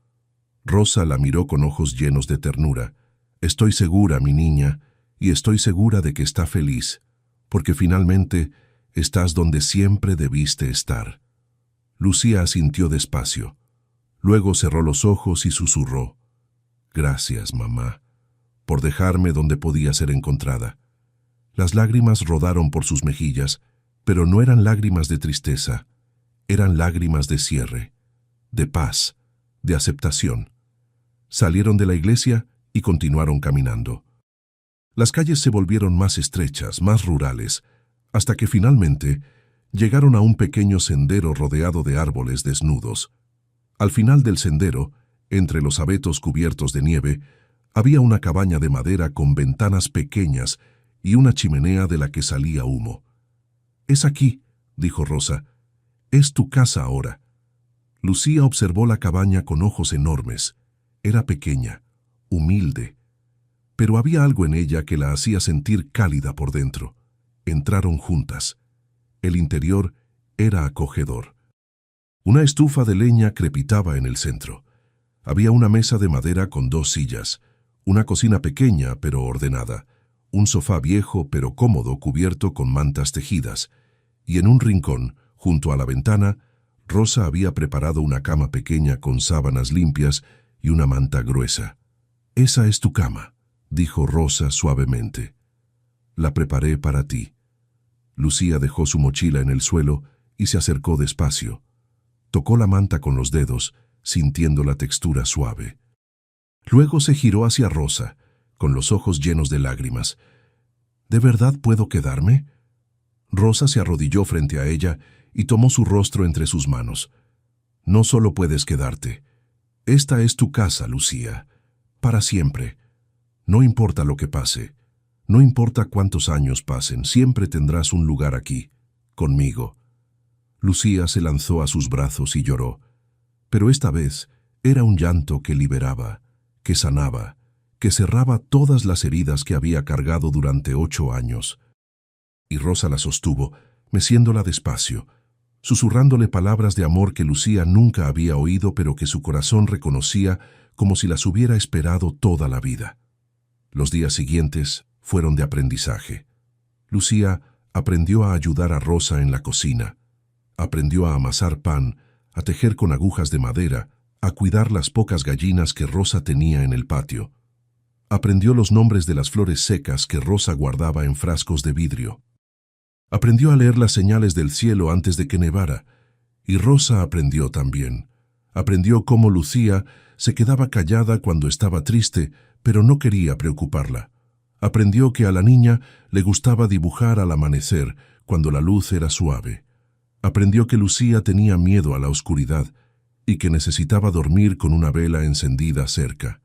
[SPEAKER 1] Rosa la miró con ojos llenos de ternura. Estoy segura, mi niña, y estoy segura de que está feliz, porque finalmente estás donde siempre debiste estar. Lucía asintió despacio. Luego cerró los ojos y susurró. Gracias, mamá, por dejarme donde podía ser encontrada. Las lágrimas rodaron por sus mejillas, pero no eran lágrimas de tristeza, eran lágrimas de cierre, de paz, de aceptación. Salieron de la iglesia y continuaron caminando. Las calles se volvieron más estrechas, más rurales, hasta que finalmente llegaron a un pequeño sendero rodeado de árboles desnudos. Al final del sendero, entre los abetos cubiertos de nieve, había una cabaña de madera con ventanas pequeñas y una chimenea de la que salía humo. «Es aquí», dijo Rosa. «Es tu casa ahora». Lucía observó la cabaña con ojos enormes. Era pequeña, humilde, pero había algo en ella que la hacía sentir cálida por dentro. Entraron juntas. El interior era acogedor. Una estufa de leña crepitaba en el centro. Había una mesa de madera con 2 sillas, una cocina pequeña pero ordenada, un sofá viejo pero cómodo cubierto con mantas tejidas, y en un rincón, junto a la ventana, Rosa había preparado una cama pequeña con sábanas limpias y una manta gruesa. «Esa es tu cama», dijo Rosa suavemente. «La preparé para ti». Lucía dejó su mochila en el suelo y se acercó despacio. Tocó la manta con los dedos, sintiendo la textura suave. Luego se giró hacia Rosa, con los ojos llenos de lágrimas. «¿De verdad puedo quedarme?» Rosa se arrodilló frente a ella y tomó su rostro entre sus manos. «No solo puedes quedarte. Esta es tu casa, Lucía, para siempre. No importa lo que pase, no importa cuántos años pasen, siempre tendrás un lugar aquí, conmigo». Lucía se lanzó a sus brazos y lloró, pero esta vez era un llanto que liberaba, que sanaba, que cerraba todas las heridas que había cargado durante 8 años. Y Rosa la sostuvo, meciéndola despacio, susurrándole palabras de amor que Lucía nunca había oído pero que su corazón reconocía como si las hubiera esperado toda la vida. Los días siguientes fueron de aprendizaje. Lucía aprendió a ayudar a Rosa en la cocina, aprendió a amasar pan, a tejer con agujas de madera, a cuidar las pocas gallinas que Rosa tenía en el patio. Aprendió los nombres de las flores secas que Rosa guardaba en frascos de vidrio. Aprendió a leer las señales del cielo antes de que nevara, y Rosa aprendió también. Aprendió cómo Lucía se quedaba callada cuando estaba triste, pero no quería preocuparla. Aprendió que a la niña le gustaba dibujar al amanecer cuando la luz era suave. Aprendió que Lucía tenía miedo a la oscuridad y que necesitaba dormir con una vela encendida cerca.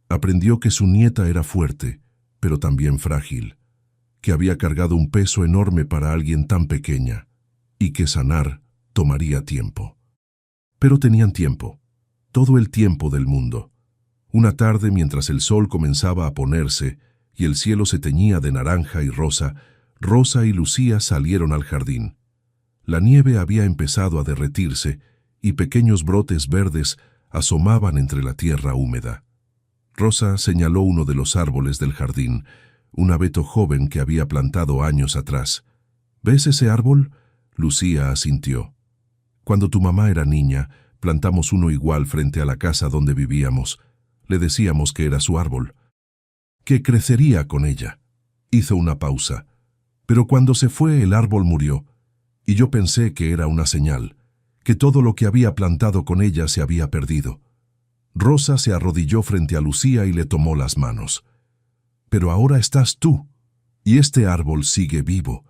[SPEAKER 1] Aprendió que su nieta era fuerte, pero también frágil, que había cargado un peso enorme para alguien tan pequeña y que sanar tomaría tiempo. Pero tenían tiempo, todo el tiempo del mundo. Una tarde, mientras el sol comenzaba a ponerse y el cielo se teñía de naranja y rosa, Rosa y Lucía salieron al jardín. La nieve había empezado a derretirse y pequeños brotes verdes asomaban entre la tierra húmeda. Rosa señaló uno de los árboles del jardín, un abeto joven que había plantado años atrás. «¿Ves ese árbol?», Lucía asintió. «Cuando tu mamá era niña, plantamos uno igual frente a la casa donde vivíamos. Le decíamos que era su árbol, que crecería con ella». Hizo una pausa. Pero cuando se fue el árbol murió, y yo pensé que era una señal, que todo lo que había plantado con ella se había perdido. Rosa se arrodilló frente a Lucía y le tomó las manos. Pero ahora estás tú, y este árbol sigue vivo,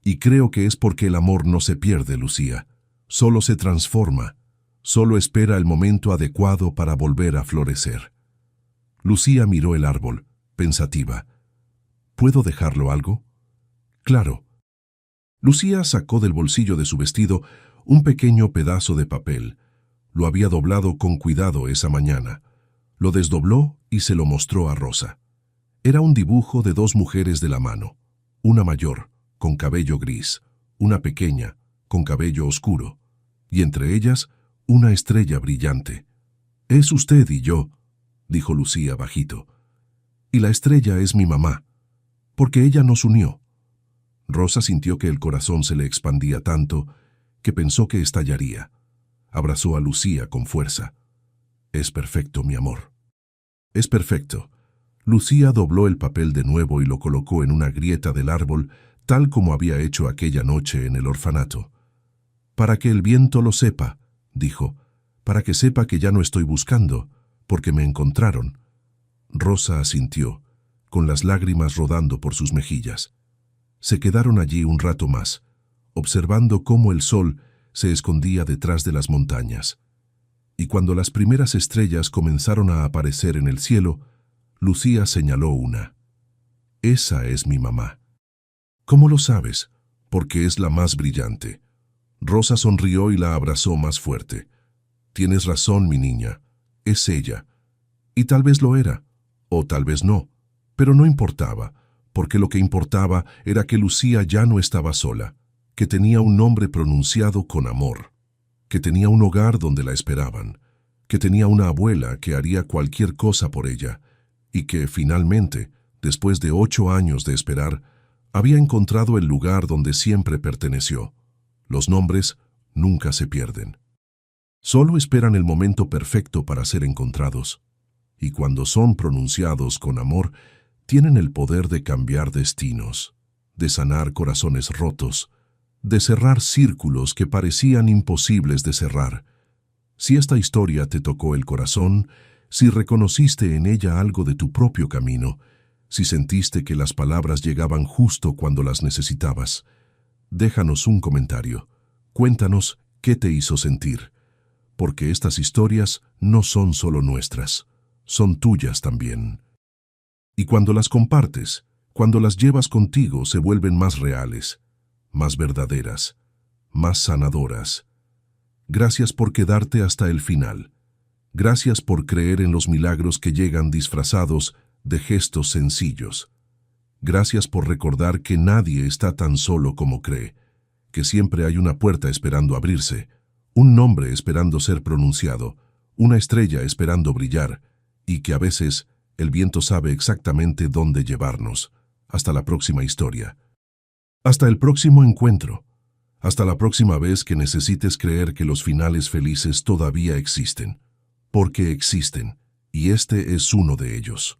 [SPEAKER 1] y creo que es porque el amor no se pierde, Lucía, solo se transforma, solo espera el momento adecuado para volver a florecer. Lucía miró el árbol, pensativa. ¿Puedo dejarlo algo? Claro. Lucía sacó del bolsillo de su vestido un pequeño pedazo de papel. Lo había doblado con cuidado esa mañana. Lo desdobló y se lo mostró a Rosa. Era un dibujo de dos mujeres de la mano, una mayor, con cabello gris, una pequeña, con cabello oscuro, y entre ellas, una estrella brillante. «Es usted y yo», dijo Lucía bajito. «Y la estrella es mi mamá, porque ella nos unió». Rosa sintió que el corazón se le expandía tanto que pensó que estallaría. Abrazó a Lucía con fuerza. «Es perfecto, mi amor». «Es perfecto». Lucía dobló el papel de nuevo y lo colocó en una grieta del árbol, tal como había hecho aquella noche en el orfanato. «Para que el viento lo sepa», dijo, «para que sepa que ya no estoy buscando, porque me encontraron». Rosa asintió, con las lágrimas rodando por sus mejillas. Se quedaron allí un rato más, observando cómo el sol se escondía detrás de las montañas. Y cuando las primeras estrellas comenzaron a aparecer en el cielo, Lucía señaló una. «Esa es mi mamá». «¿Cómo lo sabes?» «Porque es la más brillante». Rosa sonrió y la abrazó más fuerte. «Tienes razón, mi niña. Es ella». Y tal vez lo era, o tal vez no, pero no importaba, porque lo que importaba era que Lucía ya no estaba sola, que tenía un nombre pronunciado con amor, que tenía un hogar donde la esperaban, que tenía una abuela que haría cualquier cosa por ella, y que, finalmente, después de 8 años de esperar, había encontrado el lugar donde siempre perteneció. Los nombres nunca se pierden. Solo esperan el momento perfecto para ser encontrados, y cuando son pronunciados con amor, tienen el poder de cambiar destinos, de sanar corazones rotos, de cerrar círculos que parecían imposibles de cerrar. Si esta historia te tocó el corazón, si reconociste en ella algo de tu propio camino, si sentiste que las palabras llegaban justo cuando las necesitabas, déjanos un comentario. Cuéntanos qué te hizo sentir, porque estas historias no son solo nuestras, son tuyas también. Y cuando las compartes, cuando las llevas contigo, se vuelven más reales, más verdaderas, más sanadoras. Gracias por quedarte hasta el final. Gracias por creer en los milagros que llegan disfrazados de gestos sencillos. Gracias por recordar que nadie está tan solo como cree, que siempre hay una puerta esperando abrirse, un nombre esperando ser pronunciado, una estrella esperando brillar, y que a veces el viento sabe exactamente dónde llevarnos. Hasta la próxima historia. Hasta el próximo encuentro. Hasta la próxima vez que necesites creer que los finales felices todavía existen. Porque existen, y este es uno de ellos.